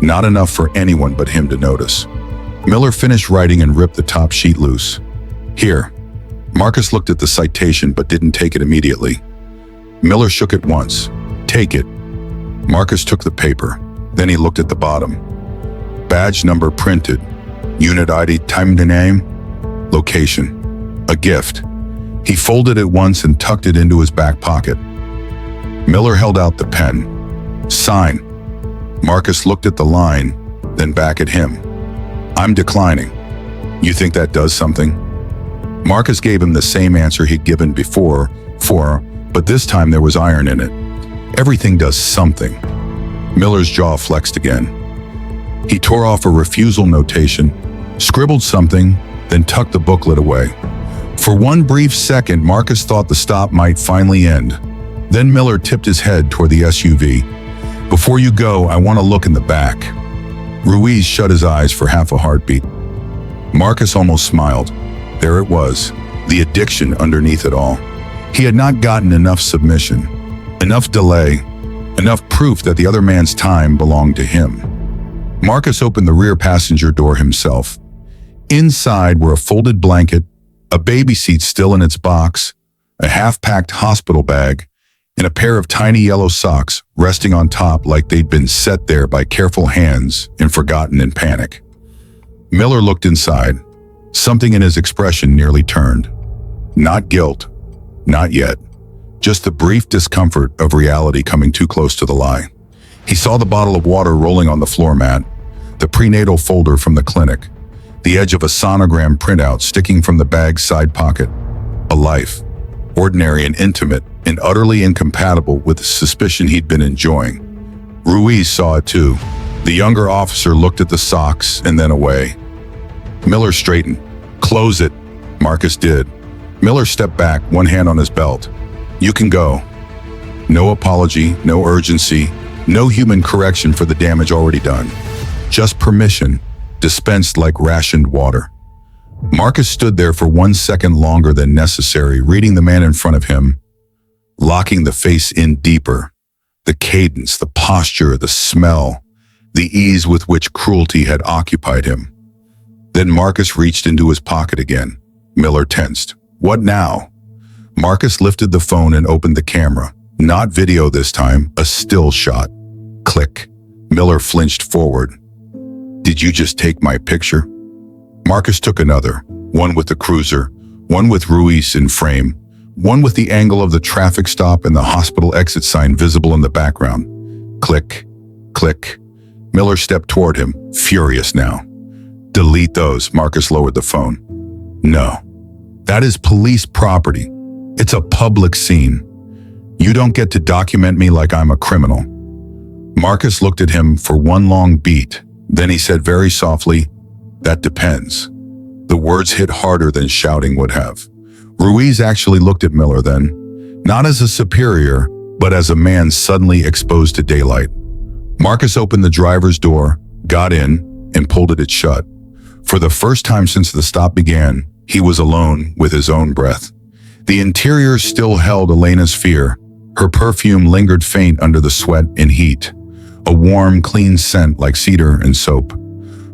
not enough for anyone but him to notice. Miller finished writing and ripped the top sheet loose. Here. Marcus looked at the citation but didn't take it immediately. Miller shook it once. Take it. Marcus took the paper. Then he looked at the bottom. Badge number printed. Unit ID, time to name. Location. A gift. He folded it once and tucked it into his back pocket. Miller held out the pen. Sign. Marcus looked at the line, then back at him. I'm declining. You think that does something? Marcus gave him the same answer he'd given before, but this time there was iron in it. Everything does something. Miller's jaw flexed again. He tore off a refusal notation, scribbled something, then tucked the booklet away. For one brief second, Marcus thought the stop might finally end. Then Miller tipped his head toward the SUV. Before you go, I want to look in the back. Ruiz shut his eyes for half a heartbeat. Marcus almost smiled. There it was, the addiction underneath it all. He had not gotten enough submission, enough delay, enough proof that the other man's time belonged to him. Marcus opened the rear passenger door himself. Inside were a folded blanket, A baby seat still in its box, a half-packed hospital bag, and a pair of tiny yellow socks resting on top like they'd been set there by careful hands and forgotten in panic. Miller looked inside. Something in his expression nearly turned. Not guilt, not yet. Just the brief discomfort of reality coming too close to the lie. He saw the bottle of water rolling on the floor mat, the prenatal folder from the clinic, the edge of a sonogram printout sticking from the bag's side pocket. A life, ordinary and intimate, and utterly incompatible with the suspicion he'd been enjoying. Ruiz saw it too. The younger officer looked at the socks and then away. Miller straightened. "Close it," Marcus did. Miller stepped back, one hand on his belt. "You can go." No apology, no urgency, no human correction for the damage already done. Just permission, dispensed like rationed water. Marcus stood there for 1 second longer than necessary, reading the man in front of him, locking the face in deeper. The cadence, the posture, the smell, the ease with which cruelty had occupied him. Then Marcus reached into his pocket again. Miller tensed. "What now?" Marcus lifted the phone and opened the camera. Not video this time, a still shot. Click. Miller flinched forward. "Did you just take my picture?" Marcus took another, one with the cruiser, one with Ruiz in frame, one with the angle of the traffic stop and the hospital exit sign visible in the background. Click, click. Miller stepped toward him, furious now. "Delete those," Marcus lowered the phone. "No. That is police property. It's a public scene. You don't get to document me like I'm a criminal." Marcus looked at him for one long beat. Then he said very softly, "That depends." The words hit harder than shouting would have. Ruiz actually looked at Miller then, not as a superior, but as a man suddenly exposed to daylight. Marcus opened the driver's door, got in, and pulled it shut. For the first time since the stop began, he was alone with his own breath. The interior still held Elena's fear. Her perfume lingered faint under the sweat and heat, a warm, clean scent like cedar and soap.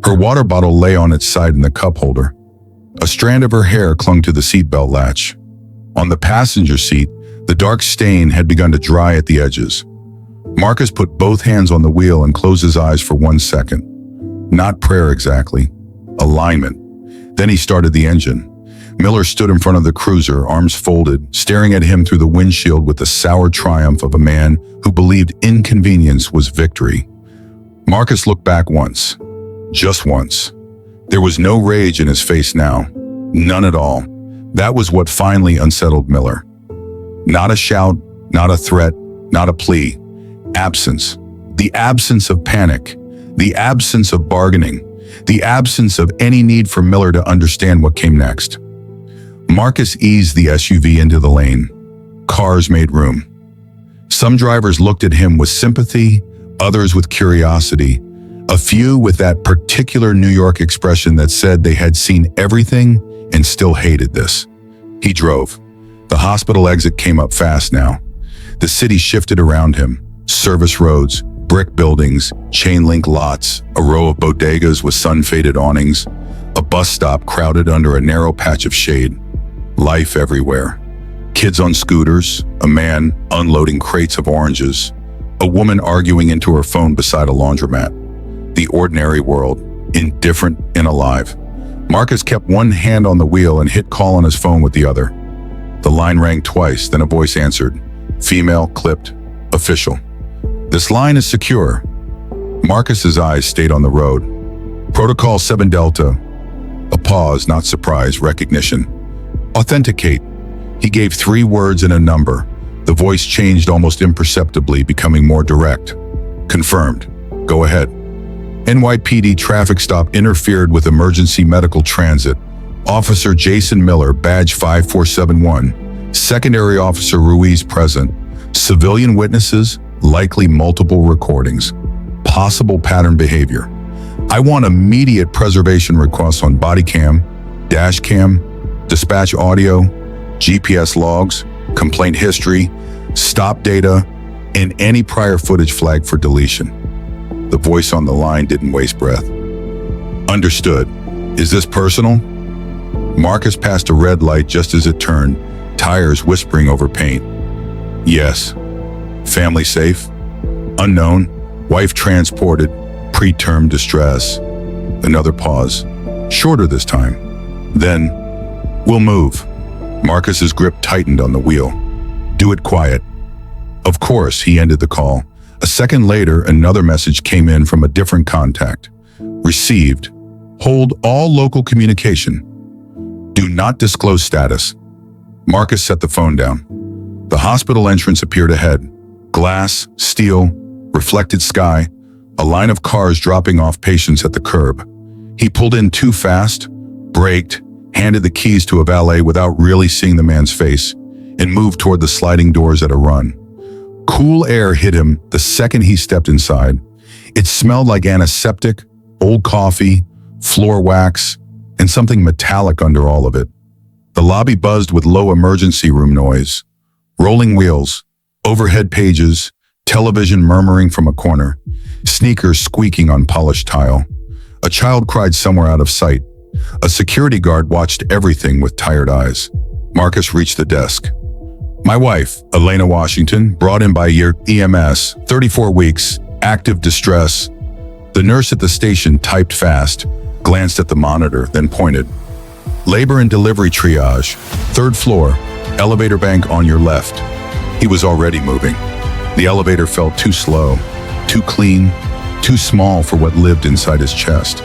Her water bottle lay on its side in the cup holder. A strand of her hair clung to the seatbelt latch. On the passenger seat, the dark stain had begun to dry at the edges. Marcus put both hands on the wheel and closed his eyes for 1 second. Not prayer exactly, alignment. Then he started the engine. Miller stood in front of the cruiser, arms folded, staring at him through the windshield with the sour triumph of a man who believed inconvenience was victory. Marcus looked back once. Just once. There was no rage in his face now. None at all. That was what finally unsettled Miller. Not a shout, not a threat, not a plea. Absence. The absence of panic. The absence of bargaining. The absence of any need for Miller to understand what came next. Marcus eased the SUV into the lane. Cars made room. Some drivers looked at him with sympathy, others with curiosity, a few with that particular New York expression that said they had seen everything and still hated this. He drove. The hospital exit came up fast now. The city shifted around him. Service roads, brick buildings, chain-link lots, a row of bodegas with sun-faded awnings, a bus stop crowded under a narrow patch of shade. Life everywhere. Kids on scooters, a man unloading crates of oranges, a woman arguing into her phone beside a laundromat. The ordinary world, indifferent and alive. Marcus kept one hand on the wheel and hit call on his phone with the other. The line rang twice, then a voice answered. Female, clipped, official. "This line is secure." Marcus's eyes stayed on the road. "Protocol 7 Delta." A pause, not surprise, recognition. "Authenticate." He gave 3 words and a number. The voice changed almost imperceptibly, becoming more direct. "Confirmed. Go ahead." NYPD traffic stop interfered with emergency medical transit. Officer Jason Miller, badge 5471. Secondary Officer Ruiz present. Civilian witnesses, likely multiple recordings. Possible pattern behavior. I want immediate preservation requests on body cam, dash cam, dispatch audio, GPS logs, complaint history, stop data, and any prior footage flagged for deletion. The voice on the line didn't waste breath. "Understood. Is this personal?" Marcus passed a red light just as it turned, tires whispering over paint. Yes. Family safe? Unknown. Wife transported. Preterm distress. Another pause. Shorter this time. Then, we'll move. Marcus's grip tightened on the wheel. Do it quiet. Of course, he ended the call. A second later, another message came in from a different contact. Received. Hold all local communication. Do not disclose status. Marcus set the phone down. The hospital entrance appeared ahead. Glass, steel, reflected sky, a line of cars dropping off patients at the curb. He pulled in too fast, braked, handed the keys to a valet without really seeing the man's face, and moved toward the sliding doors at a run. Cool air hit him the second he stepped inside. It smelled like antiseptic, old coffee, floor wax, and something metallic under all of it. The lobby buzzed with low emergency room noise. Rolling wheels, overhead pages, television murmuring from a corner, sneakers squeaking on polished tile. A child cried somewhere out of sight. A security guard watched everything with tired eyes. Marcus reached the desk. My wife, Elena Washington, brought in by your EMS, 34 weeks, active distress. The nurse at the station typed fast, glanced at the monitor, then pointed. Labor and delivery triage, 3rd floor, elevator bank on your left. He was already moving. The elevator felt too slow, too clean, too small for what lived inside his chest.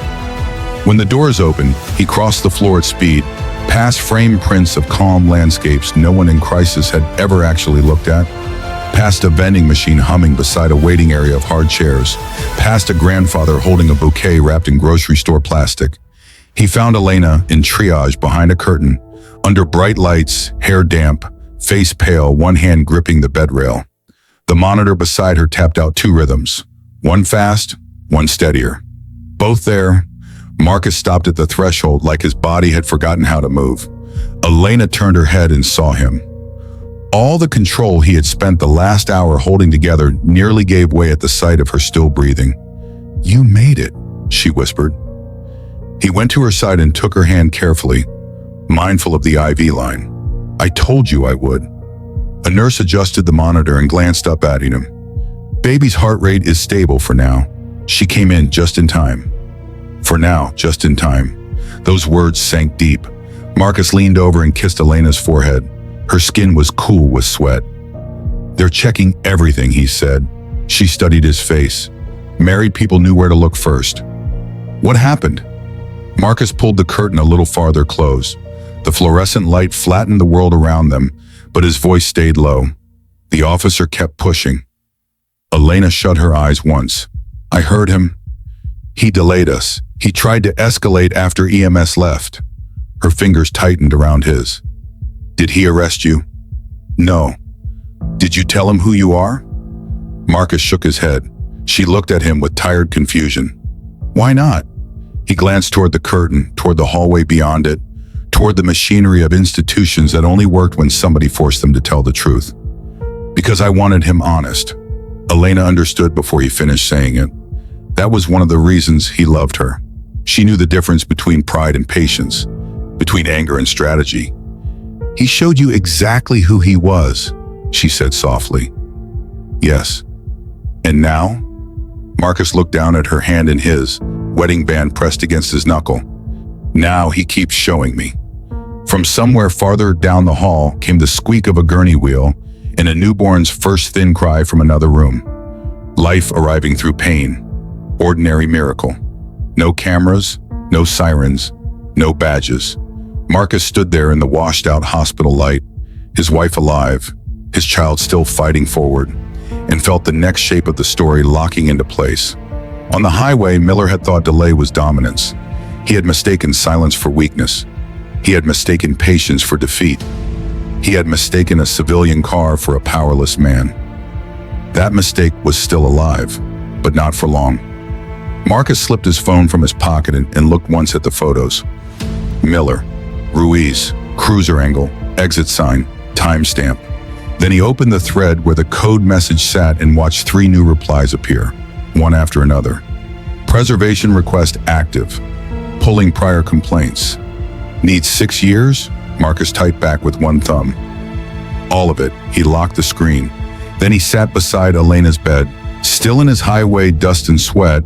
When the doors opened, he crossed the floor at speed, past frame prints of calm landscapes no one in crisis had ever actually looked at, past a vending machine humming beside a waiting area of hard chairs, past a grandfather holding a bouquet wrapped in grocery store plastic. He found Elena in triage behind a curtain, under bright lights, hair damp, face pale, one hand gripping the bed rail. The monitor beside her tapped out 2 rhythms, one fast, one steadier. Both there, Marcus stopped at the threshold like his body had forgotten how to move. Elena turned her head and saw him. All the control he had spent the last hour holding together nearly gave way at the sight of her still breathing. You made it, she whispered. He went to her side and took her hand carefully, mindful of the IV line. I told you I would. A nurse adjusted the monitor and glanced up at him. Baby's heart rate is stable for now. She came in just in time. For now, just in time. Those words sank deep. Marcus leaned over and kissed Elena's forehead. Her skin was cool with sweat. They're checking everything, he said. She studied his face. Married people knew where to look first. What happened? Marcus pulled the curtain a little farther close. The fluorescent light flattened the world around them, but his voice stayed low. The officer kept pushing. Elena shut her eyes once. I heard him. He delayed us. He tried to escalate after EMS left. Her fingers tightened around his. Did he arrest you? No. Did you tell him who you are? Marcus shook his head. She looked at him with tired confusion. Why not? He glanced toward the curtain, toward the hallway beyond it, toward the machinery of institutions that only worked when somebody forced them to tell the truth. Because I wanted him honest. Elena understood before he finished saying it. That was one of the reasons he loved her. She knew the difference between pride and patience, between anger and strategy. He showed you exactly who he was, she said softly. Yes. And now? Marcus looked down at her hand in his, wedding band pressed against his knuckle. Now he keeps showing me. From somewhere farther down the hall came the squeak of a gurney wheel and a newborn's first thin cry from another room. Life arriving through pain. Ordinary miracle. No cameras, no sirens, no badges. Marcus stood there in the washed-out hospital light, his wife alive, his child still fighting forward, and felt the next shape of the story locking into place. On the highway, Miller had thought delay was dominance. He had mistaken silence for weakness. He had mistaken patience for defeat. He had mistaken a civilian car for a powerless man. That mistake was still alive, but not for long. Marcus slipped his phone from his pocket and looked once at the photos. Miller, Ruiz, cruiser angle, exit sign, timestamp. Then he opened the thread where the code message sat and watched 3 new replies appear, one after another. Preservation request active. Pulling prior complaints. Needs 6 years? Marcus typed back with one thumb. All of it. He locked the screen. Then he sat beside Elena's bed, still in his highway dust and sweat,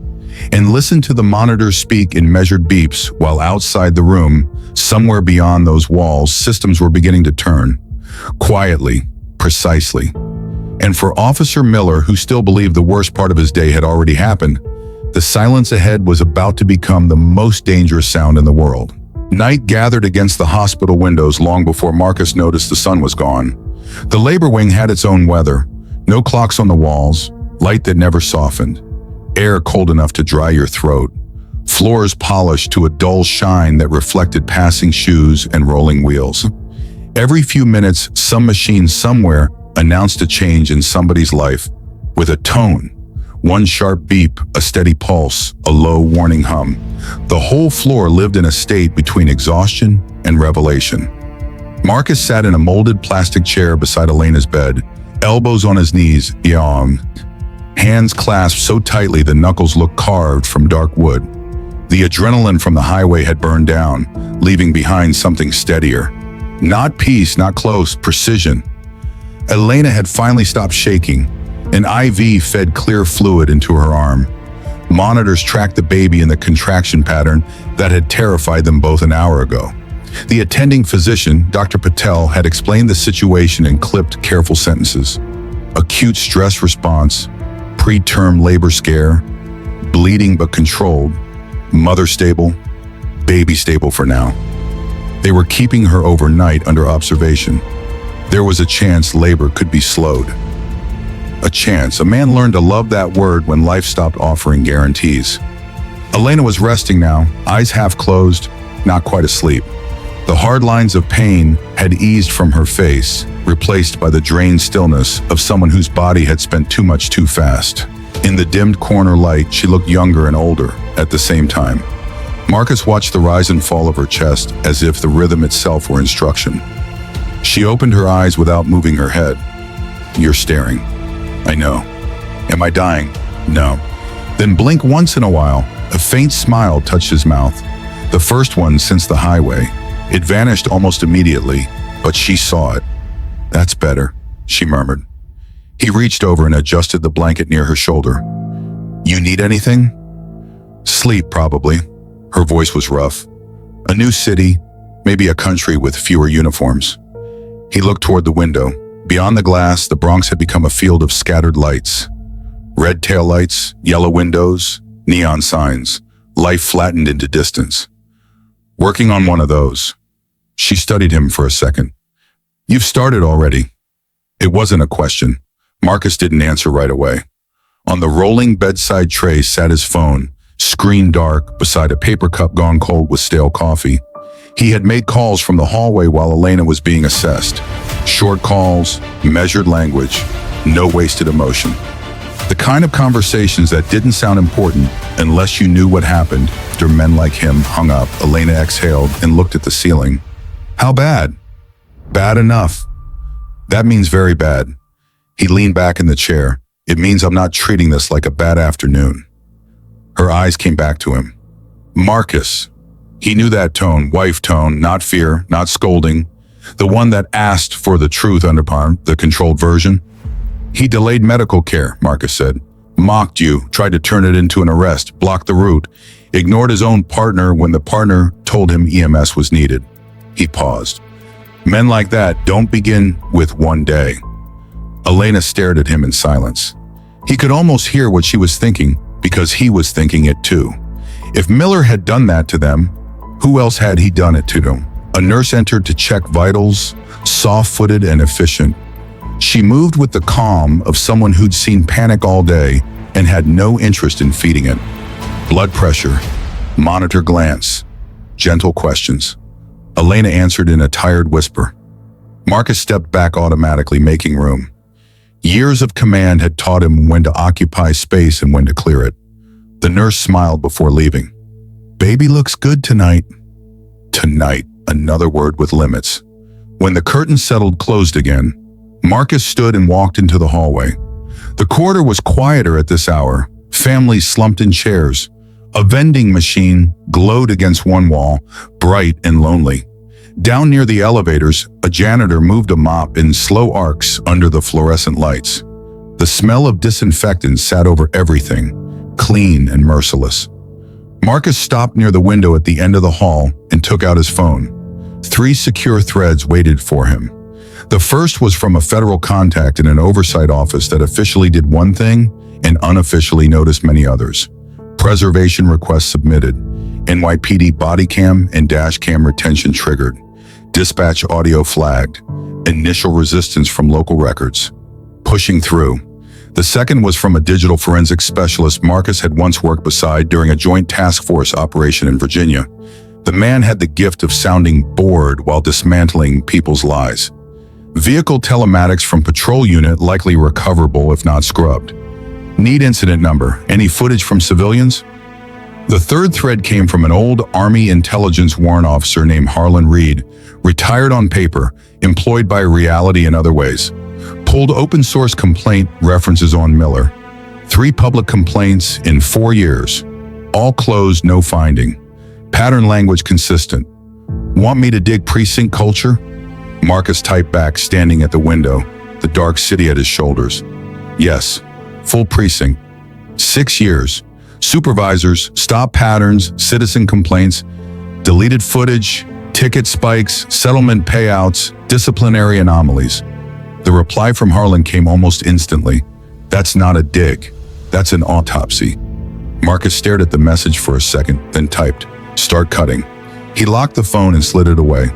and listened to the monitor speak in measured beeps while outside the room, somewhere beyond those walls, systems were beginning to turn. Quietly, precisely. And for Officer Miller, who still believed the worst part of his day had already happened, the silence ahead was about to become the most dangerous sound in the world. Night gathered against the hospital windows long before Marcus noticed the sun was gone. The labor wing had its own weather. No clocks on the walls, light that never softened, air cold enough to dry your throat, floors polished to a dull shine that reflected passing shoes and rolling wheels. Every few minutes, some machine somewhere announced a change in somebody's life with a tone. One sharp beep, a steady pulse, a low warning hum. The whole floor lived in a state between exhaustion and revelation. Marcus sat in a molded plastic chair beside Elena's bed, elbows on his knees, yawned, hands clasped so tightly the knuckles looked carved from dark wood. The adrenaline from the highway had burned down, leaving behind something steadier. Not peace, not close, precision. Elena had finally stopped shaking. An IV fed clear fluid into her arm. Monitors tracked the baby in the contraction pattern that had terrified them both an hour ago. The attending physician, Dr. Patel, had explained the situation in clipped, careful sentences. Acute stress response, preterm labor scare, bleeding but controlled, mother stable, baby stable for now. They were keeping her overnight under observation. There was a chance labor could be slowed. A chance. A man learned to love that word when life stopped offering guarantees. Elena was resting now, eyes half closed, not quite asleep. The hard lines of pain had eased from her face, replaced by the drained stillness of someone whose body had spent too much too fast. In the dimmed corner light, she looked younger and older at the same time. Marcus watched the rise and fall of her chest as if the rhythm itself were instruction. She opened her eyes without moving her head. You're staring. I know. Am I dying? No. Then blink once in a while. A faint smile touched his mouth. The first one since the highway. It vanished almost immediately, but she saw it. That's better, she murmured. He reached over and adjusted the blanket near her shoulder. You need anything? Sleep, probably. Her voice was rough. A new city, maybe a country with fewer uniforms. He looked toward the window. Beyond the glass, the Bronx had become a field of scattered lights. Red taillights, yellow windows, neon signs. Life flattened into distance. Working on one of those. She studied him for a second. You've started already. It wasn't a question. Marcus didn't answer right away. On the rolling bedside tray sat his phone, screen dark, beside a paper cup gone cold with stale coffee. He had made calls from the hallway while Elena was being assessed. Short calls, measured language, no wasted emotion. The kind of conversations that didn't sound important unless you knew what happened after men like him hung up. Elena exhaled and looked at the ceiling. How bad? Bad enough. That means very bad. He leaned back in the chair. It means I'm not treating this like a bad afternoon. Her eyes came back to him. Marcus. He knew that tone, wife tone, not fear, not scolding. The one that asked for the truth upon the controlled version. He delayed medical care, Marcus said. Mocked you, tried to turn it into an arrest, blocked the route, ignored his own partner when the partner told him EMS was needed. He paused. Men like that don't begin with one day. Elena stared at him in silence. He could almost hear what she was thinking because he was thinking it too. If Miller had done that to them, who else had he done it to them? A nurse entered to check vitals, soft-footed and efficient. She moved with the calm of someone who'd seen panic all day and had no interest in feeding it. Blood pressure, monitor glance, gentle questions. Elena answered in a tired whisper. Marcus stepped back automatically, making room. Years of command had taught him when to occupy space and when to clear it. The nurse smiled before leaving. Baby looks good tonight. Tonight, another word with limits. When the curtain settled closed again, Marcus stood and walked into the hallway. The corridor was quieter at this hour, families slumped in chairs. A vending machine glowed against one wall, bright and lonely. Down near the elevators, a janitor moved a mop in slow arcs under the fluorescent lights. The smell of disinfectant sat over everything, clean and merciless. Marcus stopped near the window at the end of the hall and took out his phone. 3 secure threads waited for him. The first was from a federal contact in an oversight office that officially did one thing and unofficially noticed many others. Preservation requests submitted. NYPD body cam and dash cam retention triggered. Dispatch audio flagged. Initial resistance from local records. Pushing through. The second was from a digital forensics specialist Marcus had once worked beside during a joint task force operation in Virginia. The man had the gift of sounding bored while dismantling people's lies. Vehicle telematics from patrol unit likely recoverable if not scrubbed. Need incident number. Any footage from civilians? The third thread came from an old Army intelligence warrant officer named Harlan Reed, retired on paper, employed by reality in other ways. Pulled open source complaint references on Miller. 3 public complaints in 4 years. All closed, no finding. Pattern language consistent. Want me to dig precinct culture? Marcus typed back, standing at the window, the dark city at his shoulders. Yes, full precinct. 6 years. Supervisors, stop patterns, citizen complaints, deleted footage, ticket spikes, settlement payouts, disciplinary anomalies. The reply from Harlan came almost instantly. That's not a dig. That's an autopsy. Marcus stared at the message for a second, then typed, "Start cutting." He locked the phone and slid it away.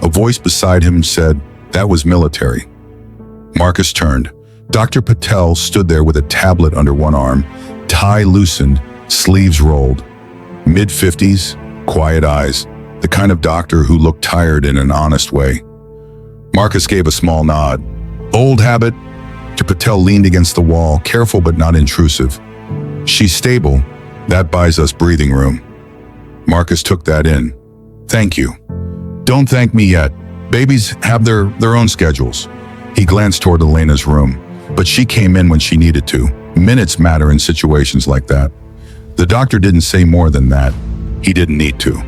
A voice beside him said, "That was military." Marcus turned. Dr. Patel stood there with a tablet under one arm, tie loosened, sleeves rolled. Mid-50s, quiet eyes, the kind of doctor who looked tired in an honest way. Marcus gave a small nod. "Old habit." Dr. Patel leaned against the wall, careful but not intrusive. "She's stable. That buys us breathing room." Marcus took that in. "Thank you." "Don't thank me yet. Babies have their own schedules." He glanced toward Elena's room, but she came in when she needed to. Minutes matter in situations like that. The doctor didn't say more than that. He didn't need to.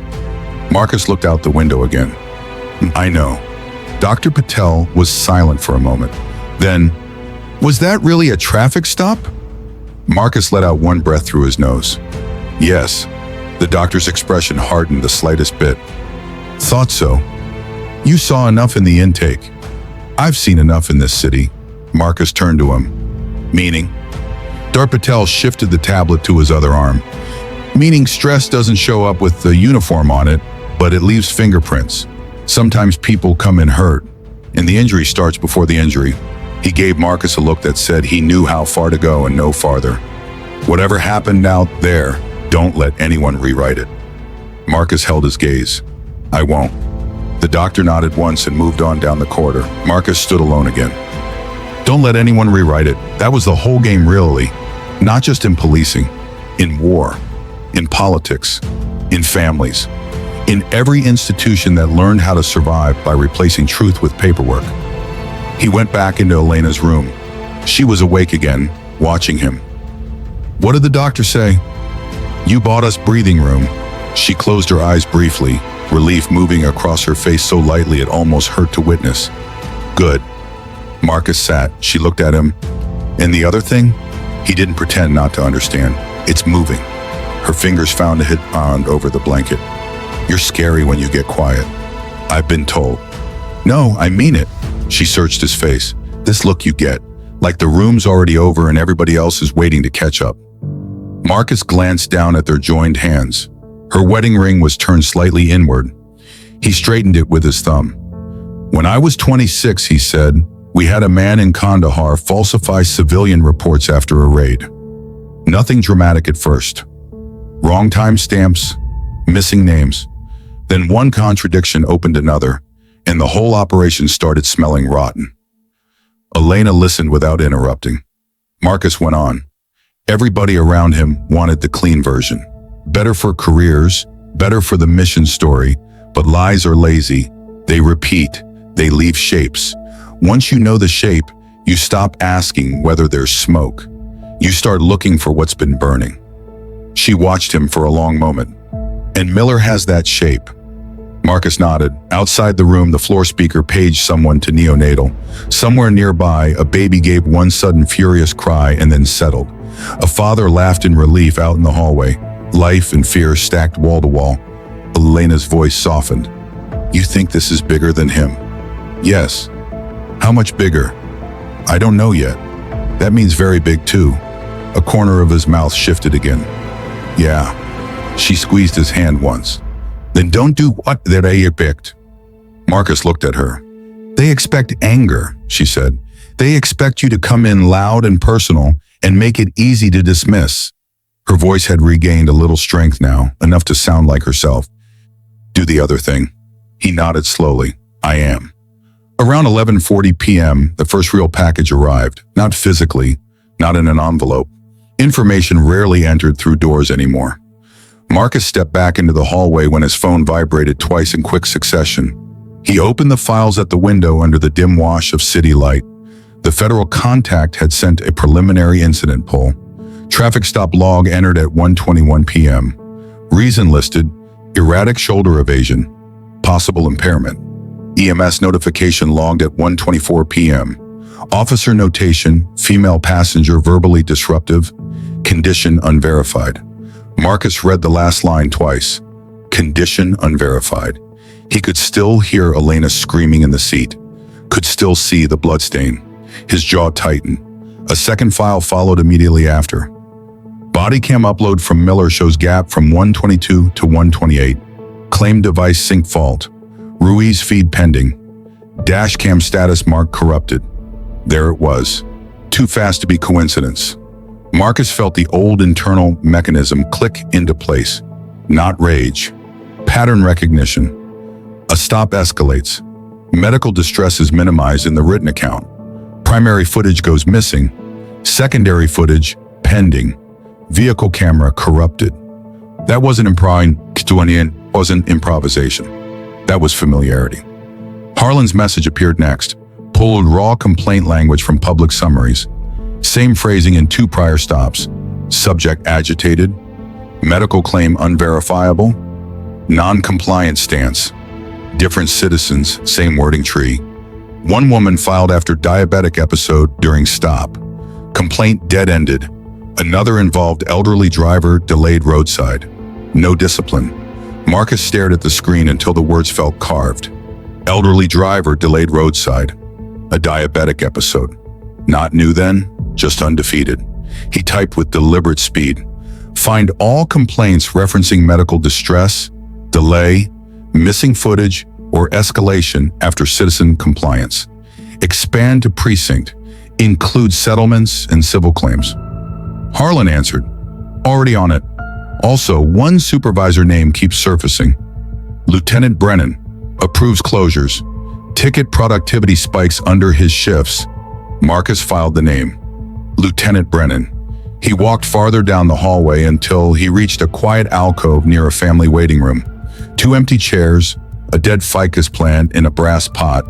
Marcus looked out the window again. "I know." Dr. Patel was silent for a moment. Then, "Was that really a traffic stop?" Marcus let out one breath through his nose. "Yes." The doctor's expression hardened the slightest bit. "Thought so. You saw enough in the intake." "I've seen enough in this city." Marcus turned to him. "Meaning?" Dr. Patel shifted the tablet to his other arm. "Meaning stress doesn't show up with the uniform on it, but it leaves fingerprints. Sometimes people come in hurt, and the injury starts before the injury." He gave Marcus a look that said he knew how far to go and no farther. "Whatever happened out there, don't let anyone rewrite it." Marcus held his gaze. "I won't." The doctor nodded once and moved on down the corridor. Marcus stood alone again. Don't let anyone rewrite it. That was the whole game, really. Not just in policing, in war, in politics, in families, in every institution that learned how to survive by replacing truth with paperwork. He went back into Elena's room. She was awake again, watching him. "What did the doctor say?" "You bought us breathing room." She closed her eyes briefly, relief moving across her face so lightly it almost hurt to witness. "Good." Marcus sat. She looked at him. "And the other thing?" He didn't pretend not to understand. "It's moving." Her fingers found a hit bond over the blanket. "You're scary when you get quiet." "I've been told." "No, I mean it." She searched his face. "This look you get, like the room's already over and everybody else is waiting to catch up." Marcus glanced down at their joined hands. Her wedding ring was turned slightly inward. He straightened it with his thumb. "When I was 26, he said, we had a man in Kandahar falsify civilian reports after a raid. Nothing dramatic at first. Wrong time stamps, missing names. Then one contradiction opened another, and the whole operation started smelling rotten." Elena listened without interrupting. Marcus went on. Everybody around him wanted the clean version. Better for careers, better for the mission story, but lies are lazy. They repeat, they leave shapes. Once you know the shape, you stop asking whether there's smoke. You start looking for what's been burning. She watched him for a long moment. "And Miller has that shape." Marcus nodded. Outside the room, the floor speaker paged someone to neonatal. Somewhere nearby, a baby gave one sudden furious cry and then settled. A father laughed in relief out in the hallway. Life and fear stacked wall to wall. Elena's voice softened. You think this is bigger than him? Yes. How much bigger? I don't know yet. That means very big too. A corner of his mouth shifted again. Yeah. She squeezed his hand once. Then don't do what they expect. Marcus looked at her. They expect anger, she said. They expect you to come in loud and personal and make it easy to dismiss. Her voice had regained a little strength now, enough to sound like herself. Do the other thing. He nodded slowly. I am. Around 11:40 p.m., the first real package arrived. Not physically, not in an envelope. Information rarely entered through doors anymore. Marcus stepped back into the hallway when his phone vibrated twice in quick succession. He opened the files at the window under the dim wash of city light. The federal contact had sent a preliminary incident poll. Traffic stop log entered at 1:21 p.m. Reason listed, erratic shoulder evasion, possible impairment. EMS notification logged at 1:24 p.m. Officer notation, female passenger verbally disruptive, condition unverified. Marcus read the last line twice. Condition unverified. He could still hear Elena screaming in the seat, could still see the bloodstain. His jaw tightened. A second file followed immediately after. Body cam upload from Miller shows gap from 122 to 128. Claim device sync fault. Ruiz feed pending. Dash cam status mark corrupted. There it was. Too fast to be coincidence. Marcus felt the old internal mechanism click into place. Not rage. Pattern recognition. A stop escalates. Medical distress is minimized in the written account. Primary footage goes missing. Secondary footage pending. Vehicle camera corrupted. That wasn't improvisation. That was familiarity. Harlan's message appeared next. Pulled raw complaint language from public summaries. Same phrasing in 2 prior stops. Subject agitated. Medical claim unverifiable. Non-compliant stance. Different citizens, same wording tree. One woman filed after diabetic episode during stop. Complaint dead-ended. Another involved elderly driver delayed roadside. No discipline. Marcus stared at the screen until the words felt carved. Elderly driver delayed roadside. A diabetic episode. Not new then, just undefeated. He typed with deliberate speed. Find all complaints referencing medical distress, delay, missing footage, or escalation after citizen compliance. Expand to precinct. Include settlements and civil claims. Harlan answered, already on it. Also, one supervisor name keeps surfacing. Lieutenant Brennan. Approves closures. Ticket productivity spikes under his shifts. Marcus filed the name. Lieutenant Brennan. He walked farther down the hallway until he reached a quiet alcove near a family waiting room. 2 empty chairs, a dead ficus plant in a brass pot.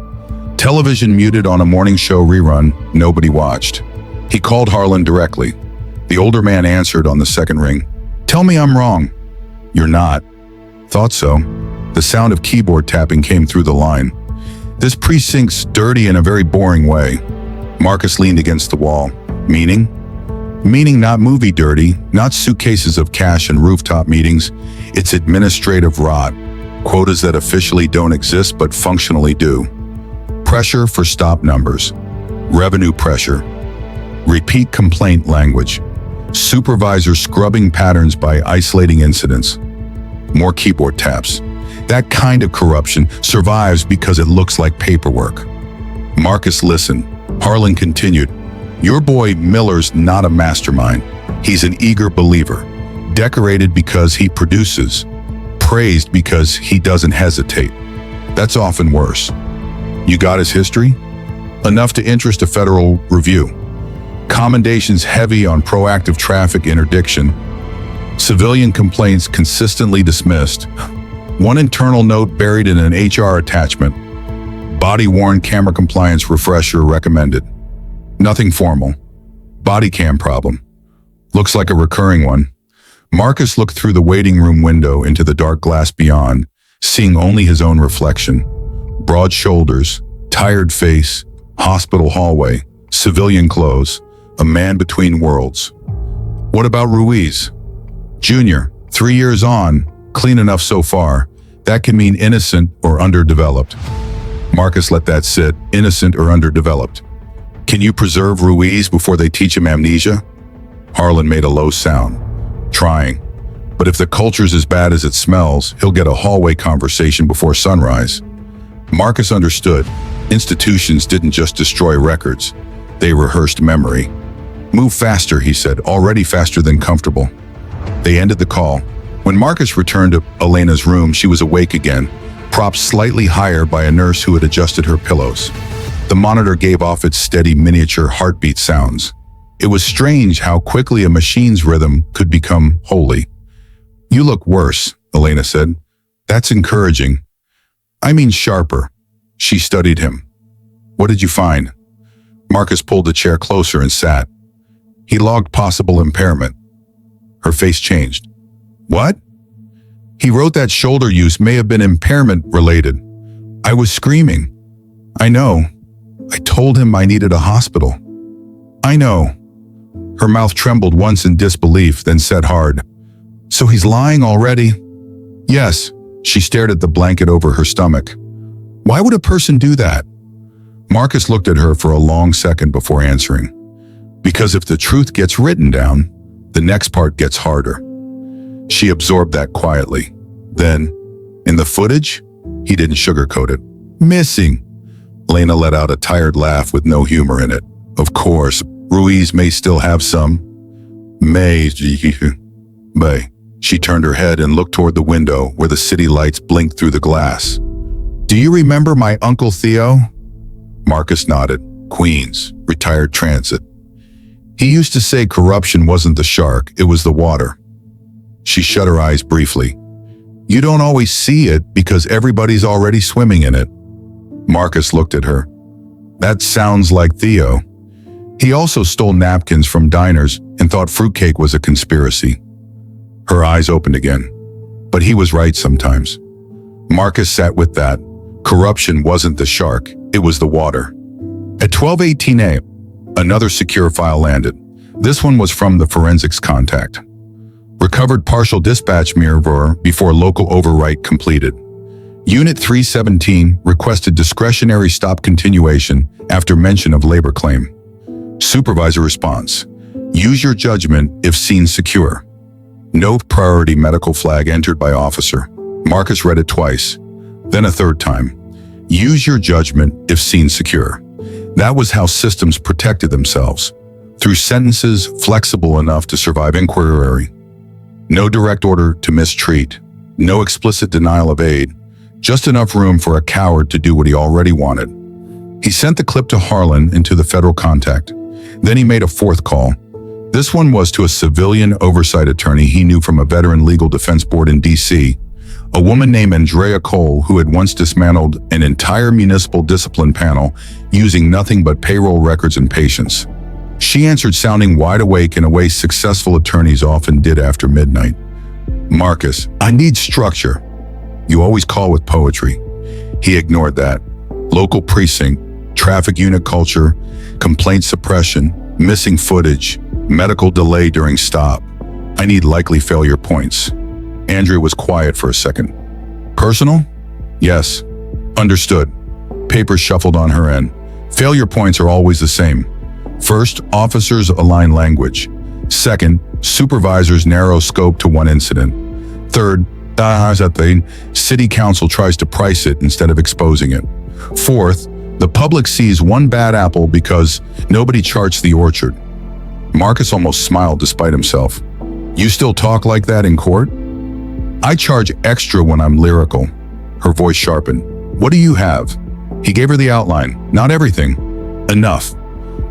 Television muted on a morning show rerun, nobody watched. He called Harlan directly. The older man answered on the second ring. Tell me I'm wrong. You're not. Thought so. The sound of keyboard tapping came through the line. This precinct's dirty in a very boring way. Marcus leaned against the wall. Meaning? Meaning not movie dirty, not suitcases of cash and rooftop meetings. It's administrative rot. Quotas that officially don't exist but functionally do. Pressure for stop numbers. Revenue pressure. Repeat complaint language. Supervisor scrubbing patterns by isolating incidents. More keyboard taps. That kind of corruption survives because it looks like paperwork. Marcus listened. Harlan continued. Your boy Miller's not a mastermind. He's an eager believer. Decorated because he produces. Praised because he doesn't hesitate. That's often worse. You got his history? Enough to interest a federal review. Commendations heavy on proactive traffic interdiction. Civilian complaints consistently dismissed. One internal note buried in an HR attachment. Body-worn camera compliance refresher recommended. Nothing formal. Body cam problem. Looks like a recurring one. Marcus looked through the waiting room window into the dark glass beyond. seeing only his own reflection. Broad shoulders, tired face, hospital hallway, civilian clothes, a man between worlds. What about Ruiz? Junior, 3 years on, clean enough so far. That can mean innocent or underdeveloped. Marcus let that sit, innocent or underdeveloped. Can you preserve Ruiz before they teach him amnesia? Harlan made a low sound, trying. But if the culture's as bad as it smells, he'll get a hallway conversation before sunrise. Marcus understood. Institutions didn't just destroy records. They rehearsed memory. Move faster, he said, already faster than comfortable. They ended the call. When Marcus returned to Elena's room, she was awake again, propped slightly higher by a nurse who had adjusted her pillows. The monitor gave off its steady miniature heartbeat sounds. It was strange how quickly a machine's rhythm could become holy. You look worse, Elena said. That's encouraging. I mean sharper. She studied him. What did you find? Marcus pulled the chair closer and sat. He logged possible impairment. Her face changed. What? He wrote that shoulder use may have been impairment-related. I was screaming. I know. I told him I needed a hospital. I know. Her mouth trembled once in disbelief, then said hard. So he's lying already? Yes. She stared at the blanket over her stomach. Why would a person do that? Marcus looked at her for a long second before answering. Because if the truth gets written down, the next part gets harder. She absorbed that quietly. Then, in the footage, he didn't sugarcoat it. Missing. Lena let out a tired laugh with no humor in it. Of course, Ruiz may still have some. May. She turned her head and looked toward the window where the city lights blinked through the glass. Do you remember my Uncle Theo? Marcus nodded. Queens, retired transit. He used to say corruption wasn't the shark, it was the water. She shut her eyes briefly. You don't always see it because everybody's already swimming in it. Marcus looked at her. That sounds like Theo. He also stole napkins from diners and thought fruitcake was a conspiracy. Her eyes opened again. But he was right sometimes. Marcus sat with that. Corruption wasn't the shark, it was the water. At 12:18 a.m., another secure file landed. This one was from the forensics contact. Recovered partial dispatch mirror before local overwrite completed. Unit 317 requested discretionary stop continuation after mention of labor claim. Supervisor response. Use your judgment if seen secure. No priority medical flag entered by officer. Marcus read it twice, then a third time. Use your judgment if seen secure. That was how systems protected themselves, through sentences flexible enough to survive inquiry. No direct order to mistreat, no explicit denial of aid, just enough room for a coward to do what he already wanted. He sent the clip to Harlan and to the federal contact. Then he made a fourth call. This one was to a civilian oversight attorney he knew from a veteran legal defense board in D.C., a woman named Andrea Cole who had once dismantled an entire municipal discipline panel using nothing but payroll records and patience. She answered sounding wide awake in a way successful attorneys often did after midnight. Marcus, I need structure. You always call with poetry. He ignored that. Local precinct, traffic unit culture, complaint suppression, missing footage, medical delay during stop. I need likely failure points. Andrea was quiet for a second. Personal? Yes. Understood. Papers shuffled on her end. Failure points are always the same. First, officers align language. Second, supervisors narrow scope to one incident. Third, city council tries to price it instead of exposing it. Fourth, the public sees one bad apple because nobody charts the orchard. Marcus almost smiled despite himself. You still talk like that in court? I charge extra when I'm lyrical. Her voice sharpened. What do you have? He gave her the outline. Not everything. Enough.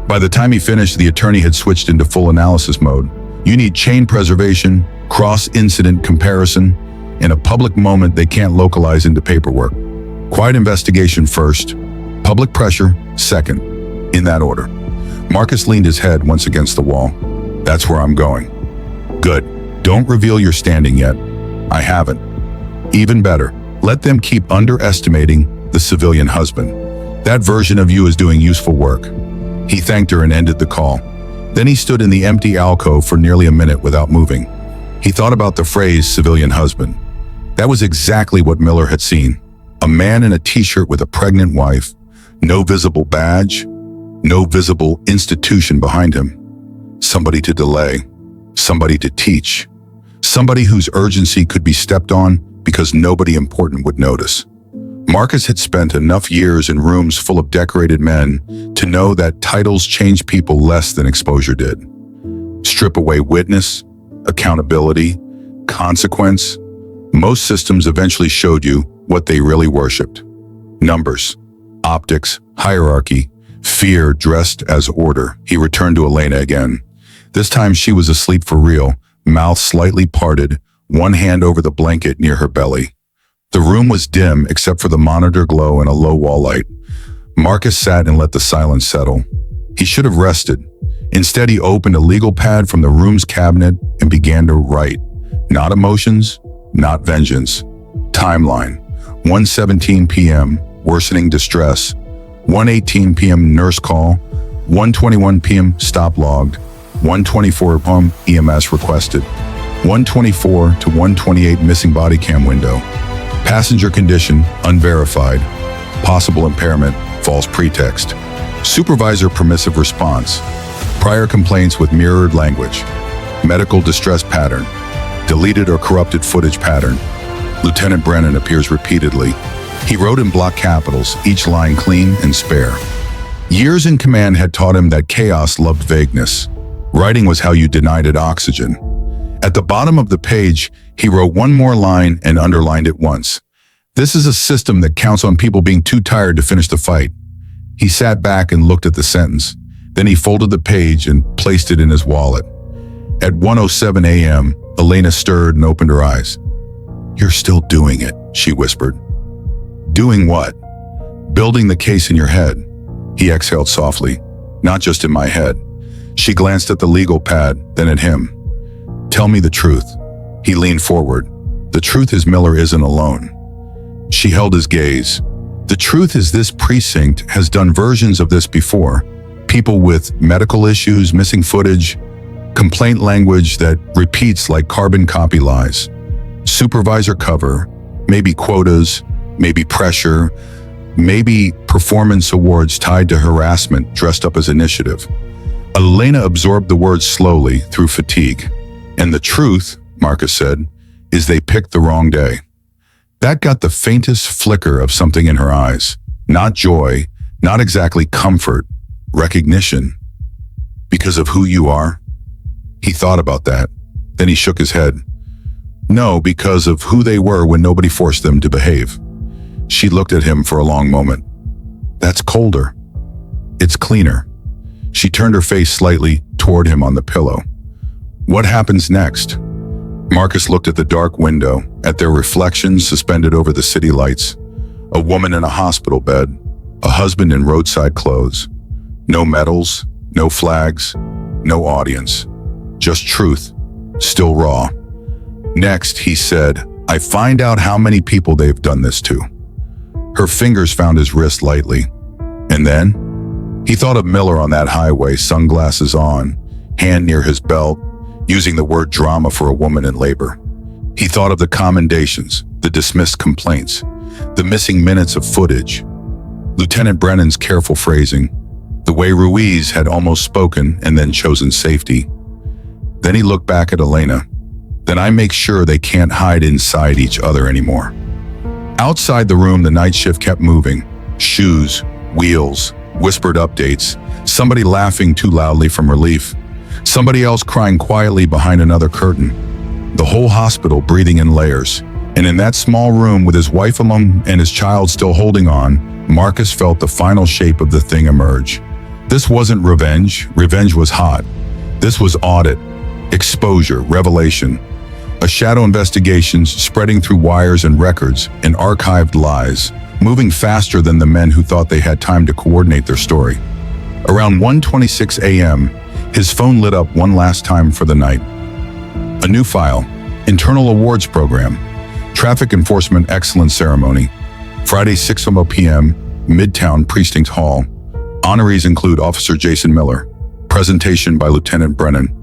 By the time he finished, the attorney had switched into full analysis mode. You need chain preservation, cross-incident comparison, in a public moment they can't localize into paperwork. Quiet investigation first, public pressure second, in that order. Marcus leaned his head once against the wall. That's where I'm going. Good. Don't reveal your standing yet. I haven't. Even better. Let them keep underestimating the civilian husband. That version of you is doing useful work. He thanked her and ended the call. Then he stood in the empty alcove for nearly a minute without moving. He thought about the phrase civilian husband. That was exactly what Miller had seen. A man in a t-shirt with a pregnant wife, no visible badge, no visible institution behind him. Somebody to delay, somebody to teach, somebody whose urgency could be stepped on because nobody important would notice. Marcus had spent enough years in rooms full of decorated men to know that titles change people less than exposure did. Strip away witness, accountability, consequence. Most systems eventually showed you what they really worshipped. Numbers, optics, hierarchy, fear dressed as order. He returned to Elena again. This time she was asleep for real, mouth slightly parted, one hand over the blanket near her belly. The room was dim except for the monitor glow and a low wall light. Marcus sat and let the silence settle. He should have rested. Instead, he opened a legal pad from the room's cabinet and began to write. Not emotions, not vengeance. Timeline. 1:17 p.m., worsening distress. 1:18 p.m., nurse call. 1:21 p.m., stop logged. 1:24 p.m., EMS requested. 1:24 to 1:28, missing body cam window. Passenger condition, unverified. Possible impairment, false pretext. Supervisor permissive response. Prior complaints with mirrored language. Medical distress pattern. Deleted or corrupted footage pattern. Lieutenant Brennan appears repeatedly. He wrote in block capitals, each line clean and spare. Years in command had taught him that chaos loved vagueness. Writing was how you denied it oxygen. At the bottom of the page, he wrote one more line and underlined it once. This is a system that counts on people being too tired to finish the fight. He sat back and looked at the sentence. Then he folded the page and placed it in his wallet. At 1:07 a.m., Elena stirred and opened her eyes. "You're still doing it," she whispered. "Doing what?" "Building the case in your head." He exhaled softly. "Not just in my head." She glanced at the legal pad, then at him. "Tell me the truth." He leaned forward. "The truth is Miller isn't alone." She held his gaze. "The truth is this precinct has done versions of this before. People with medical issues, missing footage, complaint language that repeats like carbon copy lies. Supervisor cover, maybe quotas, maybe pressure, maybe performance awards tied to harassment dressed up as initiative." Elena absorbed the words slowly through fatigue. "And the truth," Marcus said, "is they picked the wrong day." That got the faintest flicker of something in her eyes. Not joy, not exactly comfort, recognition. "Because of who you are?" He thought about that. Then he shook his head. "No, because of who they were when nobody forced them to behave." She looked at him for a long moment. "That's colder. It's cleaner." She turned her face slightly toward him on the pillow. "What happens next?" Marcus looked at the dark window, at their reflections suspended over the city lights. A woman in a hospital bed, a husband in roadside clothes. No medals, no flags, no audience. Just truth, still raw. "Next," he said, "I find out how many people they've done this to." Her fingers found his wrist lightly. And then? He thought of Miller on that highway, sunglasses on, hand near his belt, using the word drama for a woman in labor. He thought of the commendations, the dismissed complaints, the missing minutes of footage, Lieutenant Brennan's careful phrasing, the way Ruiz had almost spoken and then chosen safety. Then he looked back at Elena. "Then I make sure they can't hide inside each other anymore." Outside the room, the night shift kept moving. Shoes, wheels, whispered updates, somebody laughing too loudly from relief, somebody else crying quietly behind another curtain. The whole hospital breathing in layers. And in that small room with his wife alone and his child still holding on, Marcus felt the final shape of the thing emerge. This wasn't revenge. Revenge was hot. This was audit, exposure, revelation. A shadow investigations spreading through wires and records and archived lies, moving faster than the men who thought they had time to coordinate their story. Around 1:26 a.m., his phone lit up one last time for the night. A new file, internal awards program, Traffic Enforcement Excellence Ceremony. Friday, 6:00 p.m., Midtown Precinct Hall. Honorees include Officer Jason Miller. Presentation by Lieutenant Brennan.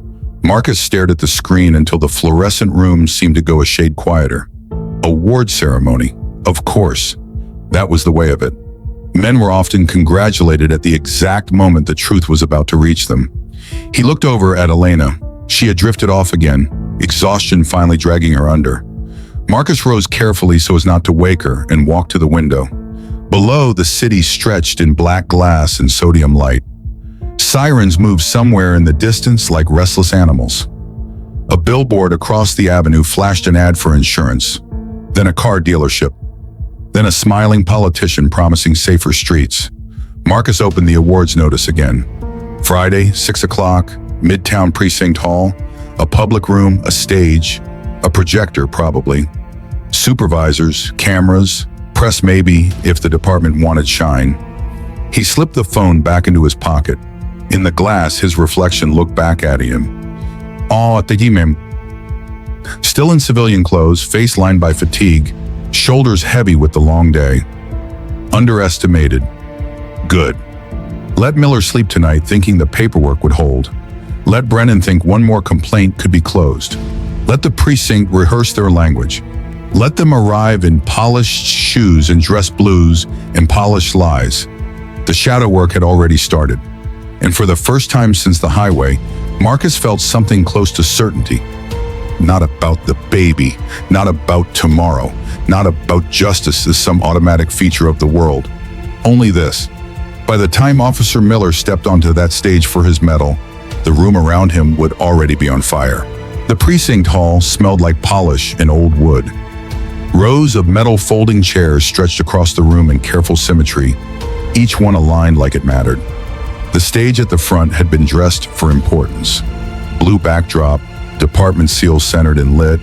Marcus stared at the screen until the fluorescent room seemed to go a shade quieter. Award ceremony. Of course. That was the way of it. Men were often congratulated at the exact moment the truth was about to reach them. He looked over at Elena. She had drifted off again, exhaustion finally dragging her under. Marcus rose carefully so as not to wake her and walked to the window. Below, the city stretched in black glass and sodium light. Sirens moved somewhere in the distance like restless animals. A billboard across the avenue flashed an ad for insurance, then a car dealership, then a smiling politician promising safer streets. Marcus opened the awards notice again. Friday, 6 o'clock, Midtown Precinct Hall, a public room, a stage, a projector probably, supervisors, cameras, press maybe if the department wanted shine. He slipped the phone back into his pocket. In the glass, his reflection looked back at him. "Oh, thank ma'am." Still in civilian clothes, face lined by fatigue, shoulders heavy with the long day. Underestimated. Good. Let Miller sleep tonight thinking the paperwork would hold. Let Brennan think one more complaint could be closed. Let the precinct rehearse their language. Let them arrive in polished shoes and dress blues and polished lies. The shadow work had already started. And for the first time since the highway, Marcus felt something close to certainty. Not about the baby, not about tomorrow, not about justice as some automatic feature of the world. Only this. By the time Officer Miller stepped onto that stage for his medal, the room around him would already be on fire. The precinct hall smelled like polish and old wood. Rows of metal folding chairs stretched across the room in careful symmetry, each one aligned like it mattered. The stage at the front had been dressed for importance. Blue backdrop, department seal centered and lit,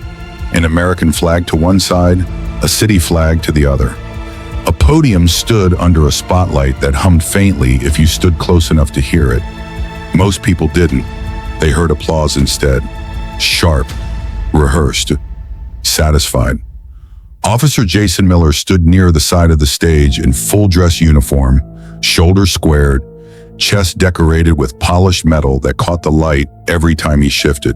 an American flag to one side, a city flag to the other. A podium stood under a spotlight that hummed faintly if you stood close enough to hear it. Most people didn't. They heard applause instead. Sharp, rehearsed, satisfied. Officer Jason Miller stood near the side of the stage in full dress uniform, shoulders squared, chest decorated with polished metal that caught the light every time he shifted.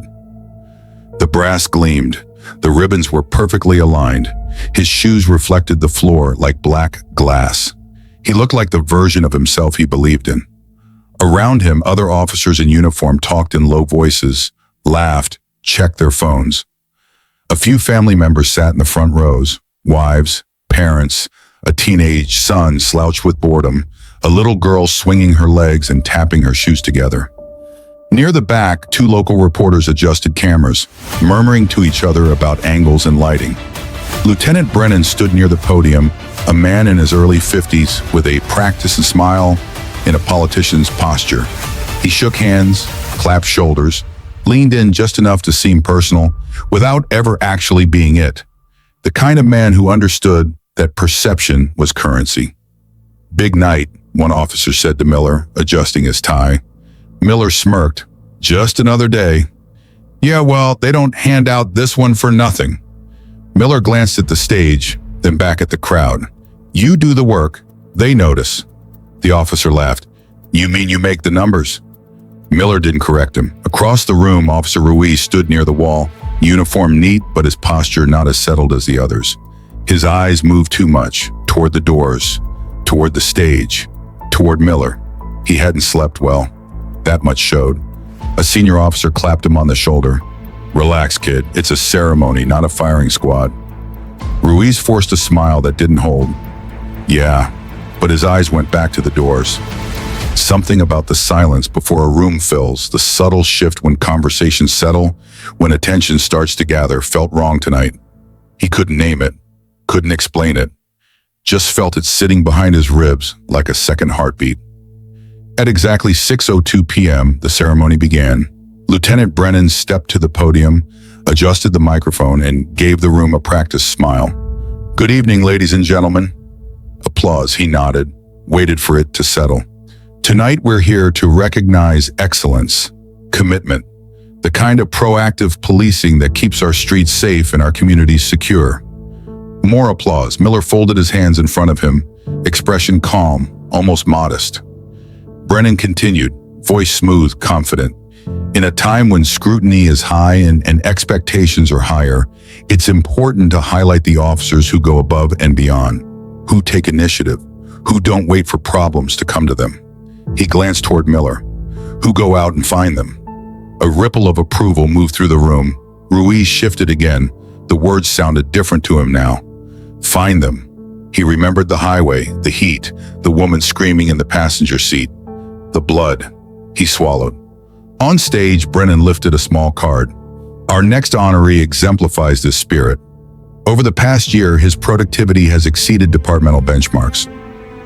The brass gleamed. The ribbons were perfectly aligned. His shoes reflected the floor like black glass. He looked like the version of himself he believed in. Around him, other officers in uniform talked in low voices, laughed, checked their phones. A few family members sat in the front rows, wives, parents, a teenage son slouched with boredom, a little girl swinging her legs and tapping her shoes together. Near the back, two local reporters adjusted cameras, murmuring to each other about angles and lighting. Lieutenant Brennan stood near the podium, a man in his early 50s with a practiced smile in a politician's posture. He shook hands, clapped shoulders, leaned in just enough to seem personal, without ever actually being it. The kind of man who understood that perception was currency. "Big night," one officer said to Miller, adjusting his tie. Miller smirked. "Just another day." "Yeah, well, they don't hand out this one for nothing." Miller glanced at the stage, then back at the crowd. "You do the work, they notice." The officer laughed. "You mean you make the numbers?" Miller didn't correct him. Across the room, Officer Ruiz stood near the wall, uniform neat but his posture not as settled as the others. His eyes moved too much, toward the doors, toward the stage, toward Miller. He hadn't slept well. That much showed. A senior officer clapped him on the shoulder. "Relax, kid. It's a ceremony, not a firing squad." Ruiz forced a smile that didn't hold. "Yeah," but his eyes went back to the doors. Something about the silence before a room fills, the subtle shift when conversations settle, when attention starts to gather, felt wrong tonight. He couldn't name it, couldn't explain it. Just felt it sitting behind his ribs like a second heartbeat. At exactly 6:02 p.m., the ceremony began. Lieutenant Brennan stepped to the podium, adjusted the microphone, and gave the room a practiced smile. "Good evening, ladies and gentlemen." Applause. He nodded, waited for it to settle. "Tonight we're here to recognize excellence, commitment, the kind of proactive policing that keeps our streets safe and our communities secure. More applause. Miller folded his hands in front of him, expression calm, almost modest. Brennan continued, voice smooth, confident. In a time when scrutiny is high and expectations are higher, it's important to highlight the officers who go above and beyond, who take initiative, who don't wait for problems to come to them. He glanced toward Miller, who go out and find them. A ripple of approval moved through the room. Ruiz shifted again. The words sounded different to him now. Find them. He remembered the highway, the heat, the woman screaming in the passenger seat. The blood. He swallowed. On stage, Brennan lifted a small card. Our next honoree exemplifies this spirit. Over the past year, his productivity has exceeded departmental benchmarks.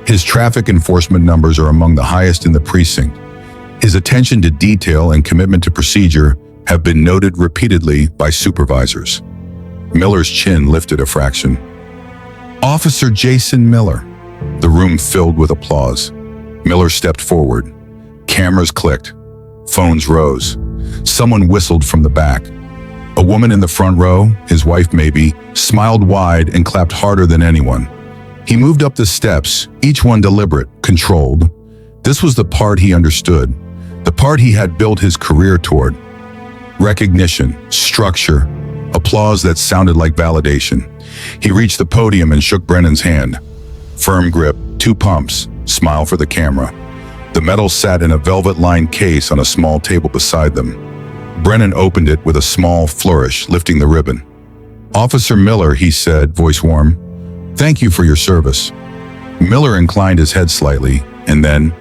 His traffic enforcement numbers are among the highest in the precinct. His attention to detail and commitment to procedure have been noted repeatedly by supervisors. Miller's chin lifted a fraction. Officer Jason Miller. The room filled with applause. Miller stepped forward. Cameras clicked. Phones rose. Someone whistled from the back. A woman in the front row, his wife maybe, smiled wide and clapped harder than anyone. He moved up the steps, each one deliberate, controlled. This was the part he understood, the part he had built his career toward. Recognition, structure, applause that sounded like validation. He reached the podium and shook Brennan's hand. Firm grip, 2 pumps, smile for the camera. The medal sat in a velvet-lined case on a small table beside them. Brennan opened it with a small flourish, lifting the ribbon. Officer Miller, he said, voice warm, thank you for your service. Miller inclined his head slightly, and then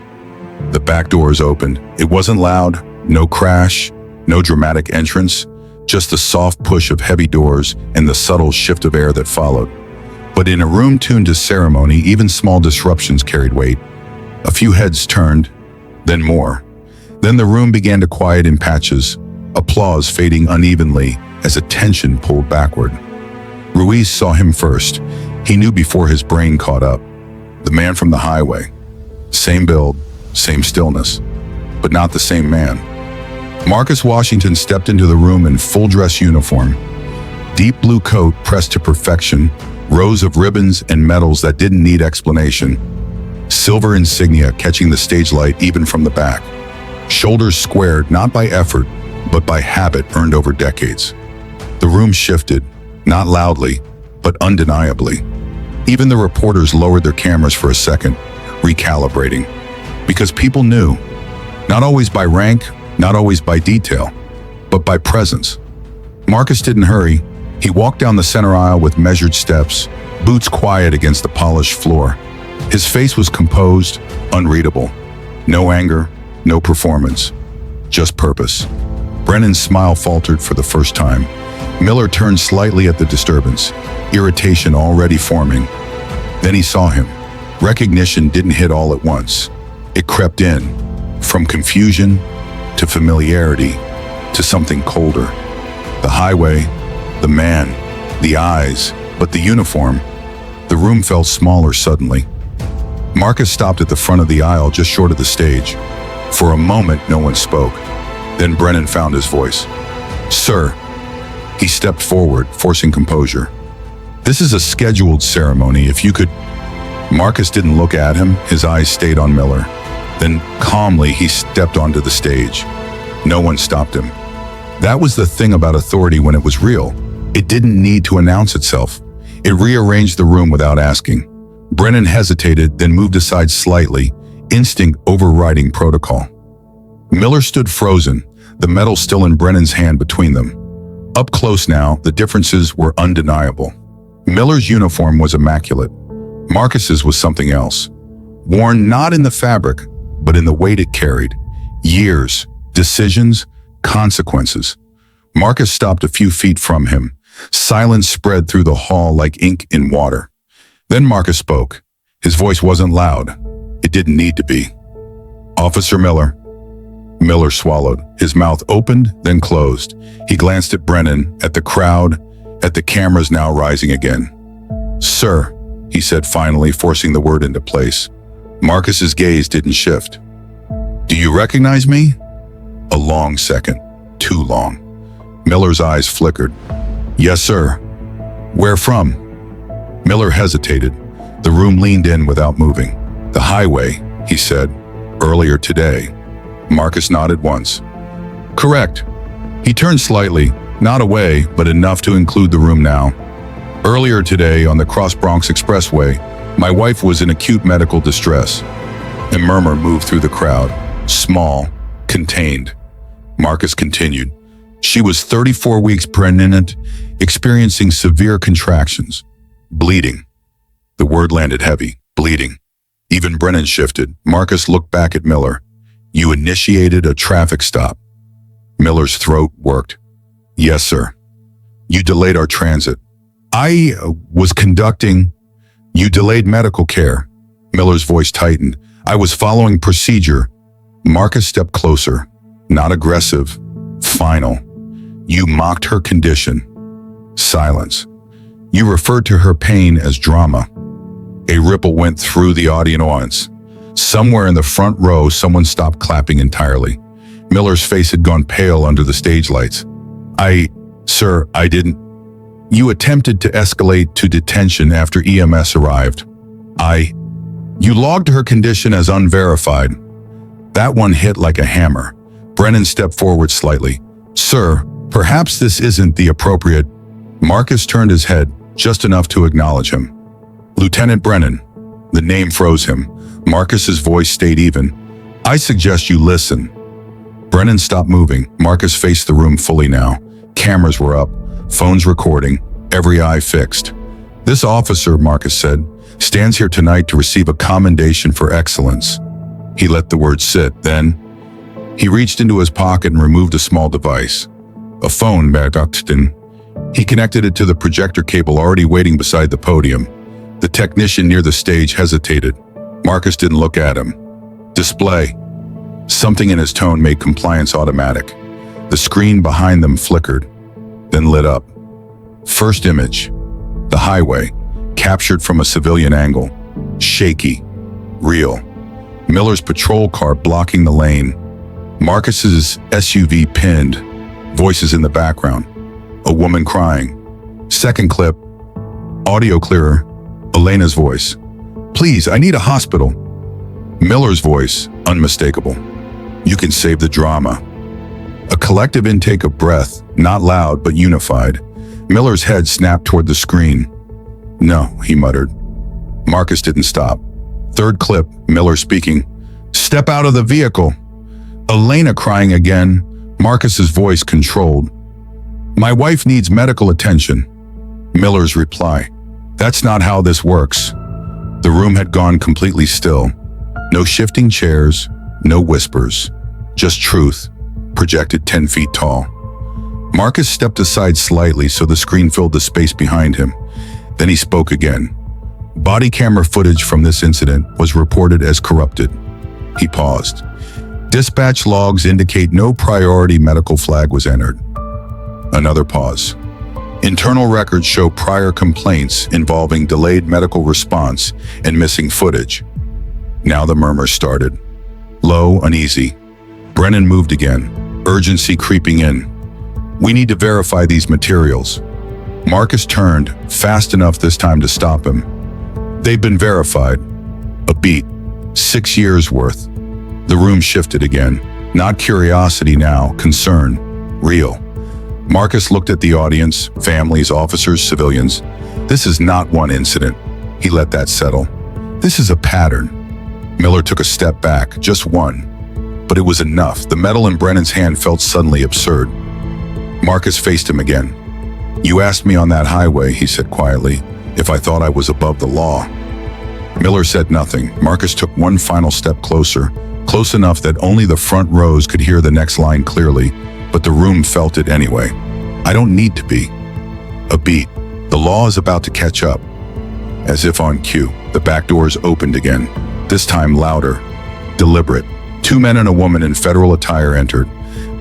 the back doors opened. It wasn't loud, no crash, no dramatic entrance, just the soft push of heavy doors and the subtle shift of air that followed. But in a room tuned to ceremony, even small disruptions carried weight. A few heads turned, then more. Then the room began to quiet in patches, applause fading unevenly as attention pulled backward. Ruiz saw him first. He knew before his brain caught up. The man from the highway. Same build, same stillness, but not the same man. Marcus Washington stepped into the room in full dress uniform. Deep blue coat pressed to perfection, rows of ribbons and medals that didn't need explanation. Silver insignia catching the stage light even from the back. Shoulders squared not by effort, but by habit earned over decades. The room shifted, not loudly, but undeniably. Even the reporters lowered their cameras for a second, recalibrating. Because people knew, not always by rank, not always by detail, but by presence. Marcus didn't hurry. He walked down the center aisle with measured steps, boots quiet against the polished floor. His face was composed, unreadable. No anger, no performance, just purpose. Brennan's smile faltered for the first time. Miller turned slightly at the disturbance, irritation already forming. Then he saw him. Recognition didn't hit all at once. It crept in, from confusion to familiarity to something colder. The highway, the man, the eyes, but the uniform. The room felt smaller suddenly. Marcus stopped at the front of the aisle just short of the stage. For a moment, no one spoke. Then Brennan found his voice. Sir. He stepped forward, forcing composure. This is a scheduled ceremony. If you could... Marcus didn't look at him. His eyes stayed on Miller. Then, calmly, he stepped onto the stage. No one stopped him. That was the thing about authority when it was real. It didn't need to announce itself. It rearranged the room without asking. Brennan hesitated, then moved aside slightly, instinct overriding protocol. Miller stood frozen, the medal still in Brennan's hand between them. Up close now, the differences were undeniable. Miller's uniform was immaculate. Marcus's was something else. Worn not in the fabric, but in the weight it carried. Years, decisions, consequences. Marcus stopped a few feet from him. Silence spread through the hall like ink in water. Then Marcus spoke. His voice wasn't loud. It didn't need to be. Officer Miller. Miller swallowed. His mouth opened, then closed. He glanced at Brennan, at the crowd, at the cameras now rising again. Sir, he said finally, forcing the word into place. Marcus's gaze didn't shift. Do you recognize me? A long second. Too long. Miller's eyes flickered. Yes, sir. Where from? Miller hesitated. The room leaned in without moving. "The highway," he said. "Earlier today." Marcus nodded once. "Correct." He turned slightly, not away, but enough to include the room now. "Earlier today, on the Cross Bronx Expressway, my wife was in acute medical distress." A murmur moved through the crowd. Small, contained. Marcus continued. "She was 34 weeks pregnant, experiencing severe contractions. Bleeding." The word landed heavy. Bleeding. Even Brennan shifted. Marcus looked back at Miller. "You initiated a traffic stop." Miller's throat worked. "Yes, sir." "You delayed our transit." "I was conducting." "You delayed medical care." Miller's voice tightened. "I was following procedure." Marcus stepped closer. Not aggressive. Final. "You mocked her condition." Silence. "You referred to her pain as drama." A ripple went through the audience. Somewhere in the front row, someone stopped clapping entirely. Miller's face had gone pale under the stage lights. Sir, I didn't." "You attempted to escalate to detention after EMS arrived." "You logged her condition as unverified." That one hit like a hammer. Brennan stepped forward slightly. "Sir, perhaps this isn't the appropriate." Marcus turned his head, just enough to acknowledge him. "Lieutenant Brennan." The name froze him. Marcus's voice stayed even. "I suggest you listen." Brennan stopped moving. Marcus faced the room fully now. Cameras were up, phones recording, every eye fixed. "This officer," Marcus said, "stands here tonight to receive a commendation for excellence." He let the word sit. Then he reached into his pocket and removed a small device. A phone, he connected it to the projector cable already waiting beside the podium. The technician near the stage hesitated. Marcus didn't look at him. "Display." Something in his tone made compliance automatic. The screen behind them flickered, then lit up. First image. The highway, captured from a civilian angle. Shaky. Real. Miller's patrol car blocking the lane. Marcus's SUV pinned. Voices in the background. A woman crying. Second clip. Audio clearer. Elena's voice. "Please, I need a hospital." Miller's voice, unmistakable. "You can save the drama." A collective intake of breath, not loud but unified. Miller's head snapped toward the screen. "No," he muttered. Marcus didn't stop. Third clip, Miller speaking. "Step out of the vehicle." Elena crying again, Marcus's voice controlled. "My wife needs medical attention." Miller's reply. "That's not how this works." The room had gone completely still. No shifting chairs, no whispers. Just truth, projected 10 feet tall. Marcus stepped aside slightly so the screen filled the space behind him. Then he spoke again. Body camera footage from this incident was reported as corrupted. He paused. Dispatch logs indicate no priority medical flag was entered. Another pause. Internal records show prior complaints involving delayed medical response and missing footage. Now the murmurs started. Low, uneasy. Brennan moved again, urgency creeping in. "We need to verify these materials." Marcus turned, fast enough this time to stop him. "They've been verified." A beat. 6 years worth. The room shifted again. Not curiosity now, concern. Real. Marcus looked at the audience, families, officers, civilians. This is not one incident. He let that settle. This is a pattern. Miller took a step back, just one. But it was enough. The metal in Brennan's hand felt suddenly absurd. Marcus faced him again. "You asked me on that highway," he said quietly, "if I thought I was above the law." Miller said nothing. Marcus took one final step closer, close enough that only the front rows could hear the next line clearly, but the room felt it anyway. "I don't need to be." A beat. The law is about to catch up. As if on cue, the back doors opened again, this time louder, deliberate. 2 men and a woman in federal attire entered,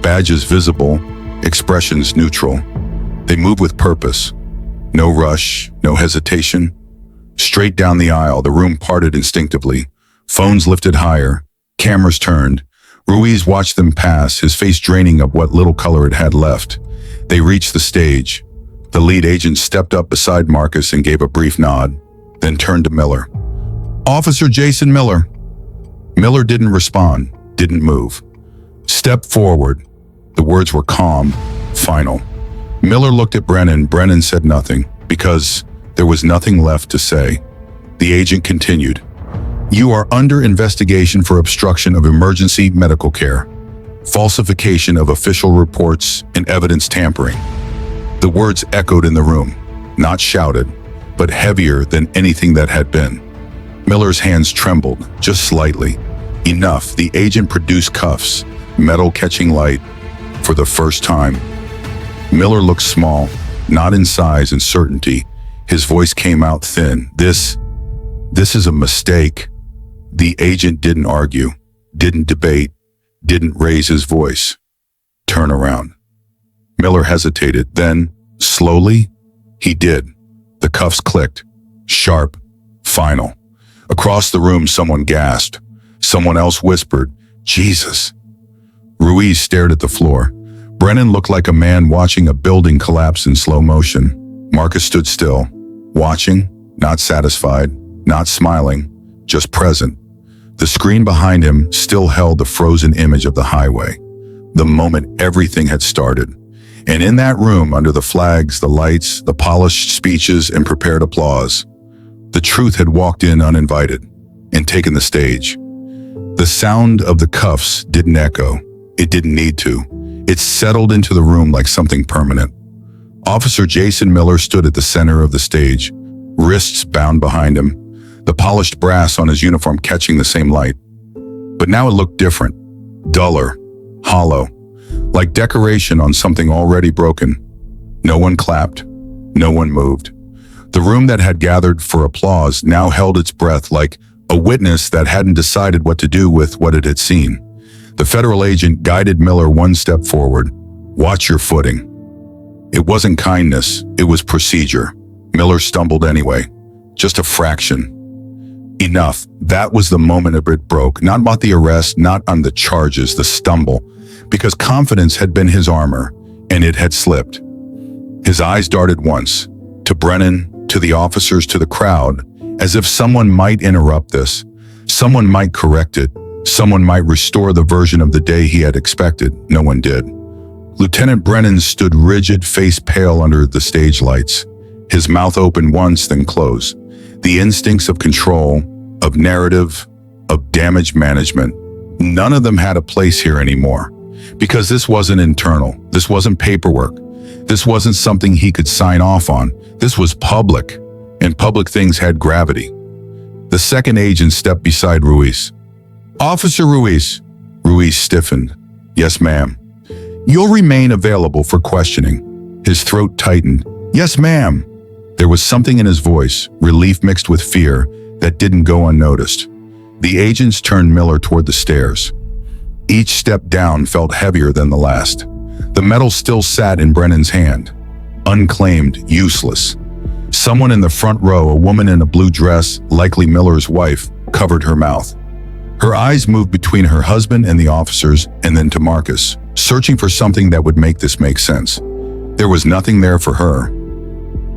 badges visible, expressions neutral. They moved with purpose. No rush, no hesitation. Straight down the aisle, the room parted instinctively. Phones lifted higher, cameras turned. Ruiz watched them pass, his face draining of what little color it had left. They reached the stage. The lead agent stepped up beside Marcus and gave a brief nod, then turned to Miller. "Officer Jason Miller." Miller didn't respond, didn't move. "Step forward." The words were calm, final. Miller looked at Brennan. Brennan said nothing, because there was nothing left to say. The agent continued. "You are under investigation for obstruction of emergency medical care, falsification of official reports, and evidence tampering." The words echoed in the room, not shouted, but heavier than anything that had been. Miller's hands trembled, just slightly. Enough. The agent produced cuffs, metal catching light. For the first time, Miller looked small, not in size and certainty. His voice came out thin. This is a mistake." The agent didn't argue, didn't debate, didn't raise his voice. "Turn around." Miller hesitated. Then, slowly, he did. The cuffs clicked. Sharp. Final. Across the room, someone gasped. Someone else whispered, "Jesus." Ruiz stared at the floor. Brennan looked like a man watching a building collapse in slow motion. Marcus stood still, watching, not satisfied, not smiling, just present. The screen behind him still held the frozen image of the highway, the moment everything had started. And in that room, under the flags, the lights, the polished speeches, and prepared applause, the truth had walked in uninvited and taken the stage. The sound of the cuffs didn't echo. It didn't need to. It settled into the room like something permanent. Officer Jason Miller stood at the center of the stage, wrists bound behind him, the polished brass on his uniform catching the same light. But now it looked different, duller, hollow, like decoration on something already broken. No one clapped. No one moved. The room that had gathered for applause now held its breath like a witness that hadn't decided what to do with what it had seen. The federal agent guided Miller one step forward. "Watch your footing." It wasn't kindness, it was procedure. Miller stumbled anyway. Just a fraction. Enough. That was the moment it broke. Not about the arrest, not on the charges, the stumble. Because confidence had been his armor, and it had slipped. His eyes darted once, to Brennan, to the officers, to the crowd, as if someone might interrupt this. Someone might correct it. Someone might restore the version of the day he had expected. No one did. Lieutenant Brennan stood rigid, face pale under the stage lights. His mouth opened once, then closed. The instincts of control, of narrative, of damage management, none of them had a place here anymore. Because this wasn't internal. This wasn't paperwork. This wasn't something he could sign off on. This was public, and public things had gravity. The second agent stepped beside Ruiz. "Officer Ruiz." Ruiz stiffened. "Yes, ma'am." "You'll remain available for questioning." His throat tightened. "Yes, ma'am." There was something in his voice, relief mixed with fear, that didn't go unnoticed. The agents turned Miller toward the stairs. Each step down felt heavier than the last. The metal still sat in Brennan's hand. Unclaimed, useless. Someone in the front row, a woman in a blue dress, likely Miller's wife, covered her mouth. Her eyes moved between her husband and the officers, and then to Marcus, searching for something that would make this make sense. There was nothing there for her.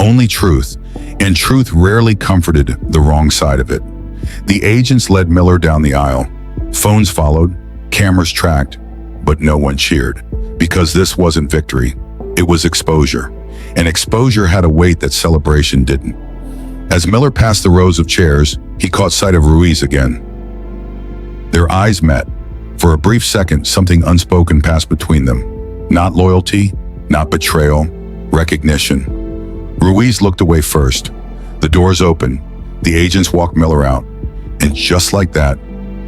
Only truth, and truth rarely comforted the wrong side of it. The agents led Miller down the aisle. Phones followed, cameras tracked, but no one cheered. Because this wasn't victory, it was exposure. And exposure had a weight that celebration didn't. As Miller passed the rows of chairs, he caught sight of Ruiz again. Their eyes met. For a brief second, something unspoken passed between them. Not loyalty, not betrayal, recognition. Ruiz looked away first. The doors opened. The agents walked Miller out. And just like that,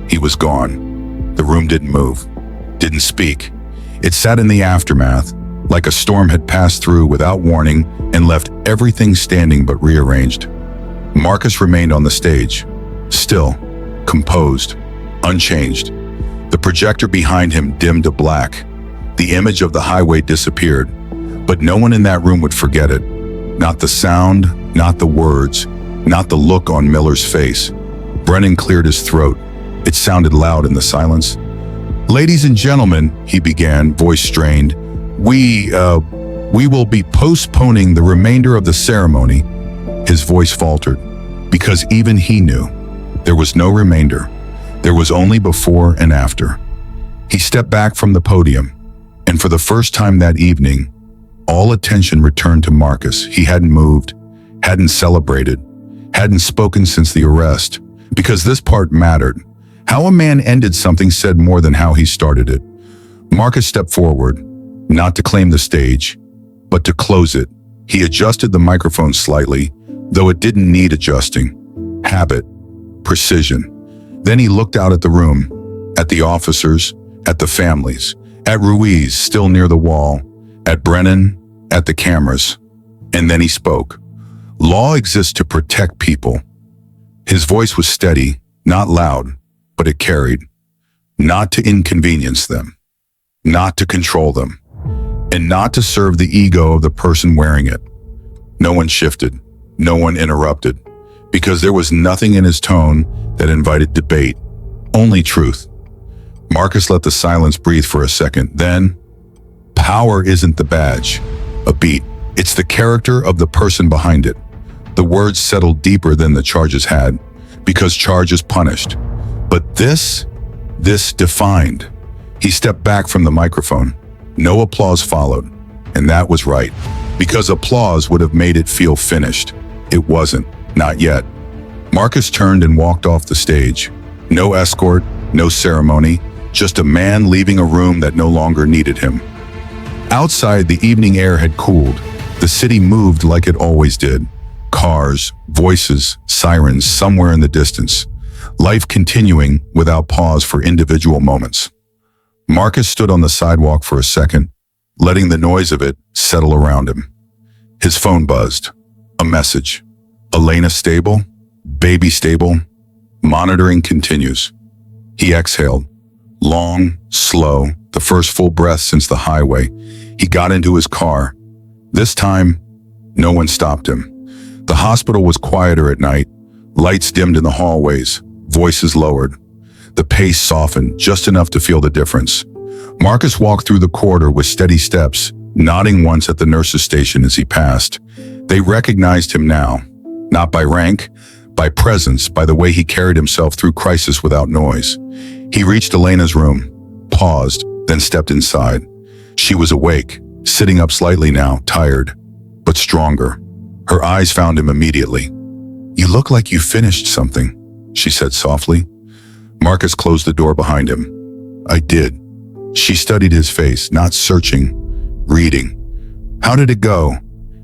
he was gone. The room didn't move, didn't speak. It sat in the aftermath, like a storm had passed through without warning and left everything standing but rearranged. Marcus remained on the stage, still, composed, unchanged. The projector behind him dimmed to black. The image of the highway disappeared, but no one in that room would forget it. Not the sound, not the words, not the look on Miller's face. Brennan cleared his throat. It sounded loud in the silence. "Ladies and gentlemen," he began, voice strained, We will be postponing the remainder of the ceremony. His voice faltered, because even he knew there was no remainder. There was only before and after. He stepped back from the podium, and for the first time that evening, all attention returned to Marcus. He hadn't moved, hadn't celebrated, hadn't spoken since the arrest, because this part mattered. How a man ended something said more than how he started it. Marcus stepped forward, not to claim the stage, but to close it. He adjusted the microphone slightly, though it didn't need adjusting. Habit, precision. Then he looked out at the room, at the officers, at the families, at Ruiz still near the wall, at Brennan, at the cameras. And then he spoke. Law exists to protect people. His voice was steady, not loud, but it carried. Not to inconvenience them, not to control them, and not to serve the ego of the person wearing it. No one shifted, no one interrupted, because there was nothing in his tone that invited debate, only truth. Marcus let the silence breathe for a second, then, power isn't the badge, a beat. It's the character of the person behind it. The words settled deeper than the charges had, because charges punished. But this defined. He stepped back from the microphone. No applause followed, and that was right, because applause would have made it feel finished. It wasn't, not yet. Marcus turned and walked off the stage. No escort, no ceremony, just a man leaving a room that no longer needed him. Outside, the evening air had cooled. The city moved like it always did. Cars, voices, sirens somewhere in the distance. Life continuing without pause for individual moments. Marcus stood on the sidewalk for a second, letting the noise of it settle around him. His phone buzzed. A message. Elena stable? Baby stable? Monitoring continues. He exhaled. Long, slow, the first full breath since the highway. He got into his car. This time, no one stopped him. The hospital was quieter at night. Lights dimmed in the hallways. Voices lowered. The pace softened just enough to feel the difference. Marcus walked through the corridor with steady steps, nodding once at the nurse's station as he passed. They recognized him now, not by rank, by presence, by the way he carried himself through crisis without noise. He reached Elena's room, paused, then stepped inside. She was awake, sitting up slightly now, tired, but stronger. Her eyes found him immediately. "You look like you finished something," she said softly. Marcus closed the door behind him. "I did." She studied his face, not searching, reading. "How did it go?"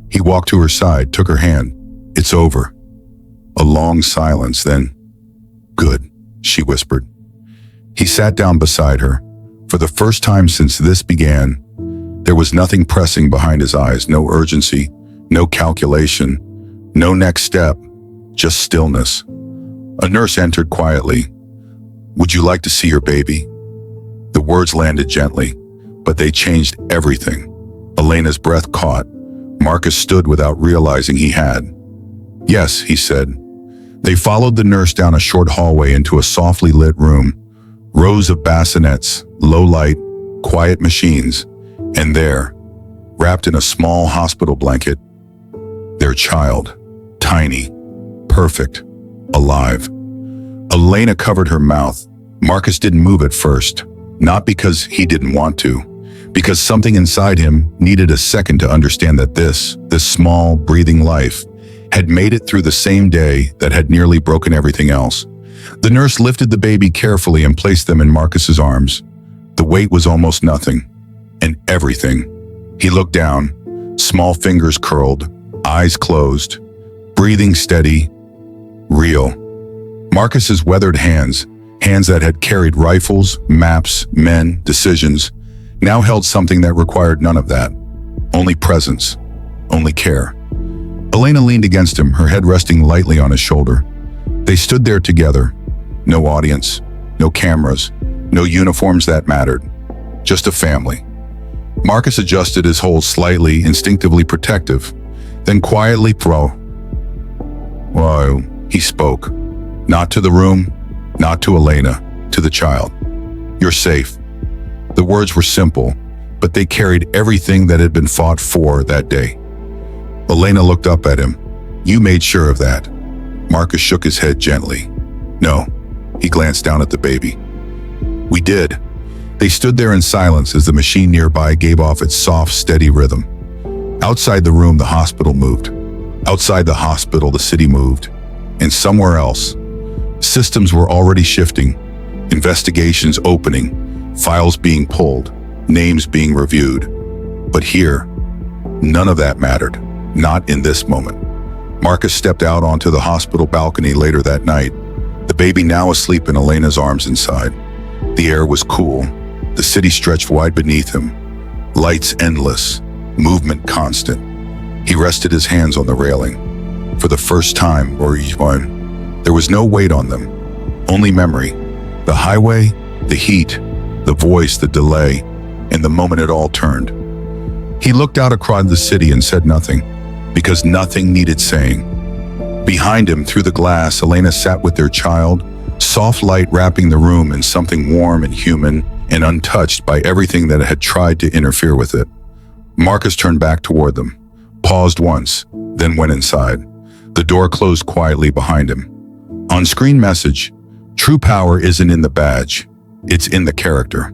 He walked to her side, took her hand. "It's over." A long silence, then, "Good," she whispered. He sat down beside her. For the first time since this began, there was nothing pressing behind his eyes, no urgency, no calculation, no next step, just stillness. A nurse entered quietly. "Would you like to see your baby?" The words landed gently, but they changed everything. Elena's breath caught. Marcus stood without realizing he had. "Yes," he said. They followed the nurse down a short hallway into a softly lit room. Rows of bassinets, low light, quiet machines, and there, wrapped in a small hospital blanket, their child, tiny, perfect, alive. Elena covered her mouth. Marcus didn't move at first, not because he didn't want to, because something inside him needed a second to understand that this small, breathing life had made it through the same day that had nearly broken everything else. The nurse lifted the baby carefully and placed them in Marcus's arms. The weight was almost nothing, and everything. He looked down, small fingers curled, eyes closed, breathing steady, real. Marcus's weathered hands that had carried rifles, maps, men, decisions, now held something that required none of that. Only presence, only care. Elena leaned against him, her head resting lightly on his shoulder. They stood there together. No audience, no cameras, no uniforms that mattered. Just a family. Marcus adjusted his hold slightly, instinctively protective, then quietly Whoa, he spoke. Not to the room, not to Elena, to the child. "You're safe." The words were simple, but they carried everything that had been fought for that day. Elena looked up at him. "You made sure of that." Marcus shook his head gently. "No." He glanced down at the baby. "We did." They stood there in silence as the machine nearby gave off its soft, steady rhythm. Outside the room, the hospital moved. Outside the hospital, the city moved. And somewhere else, systems were already shifting, investigations opening, files being pulled, names being reviewed. But here, none of that mattered. Not in this moment. Marcus stepped out onto the hospital balcony later that night, the baby now asleep in Elena's arms inside. The air was cool. The city stretched wide beneath him. Lights endless, movement constant. He rested his hands on the railing. For the first time, there was no weight on them, only memory. The highway, the heat, the voice, the delay, and the moment it all turned. He looked out across the city and said nothing, because nothing needed saying. Behind him, through the glass, Elena sat with their child, soft light wrapping the room in something warm and human and untouched by everything that had tried to interfere with it. Marcus turned back toward them, paused once, then went inside. The door closed quietly behind him. On-screen message: "True power isn't in the badge, it's in the character."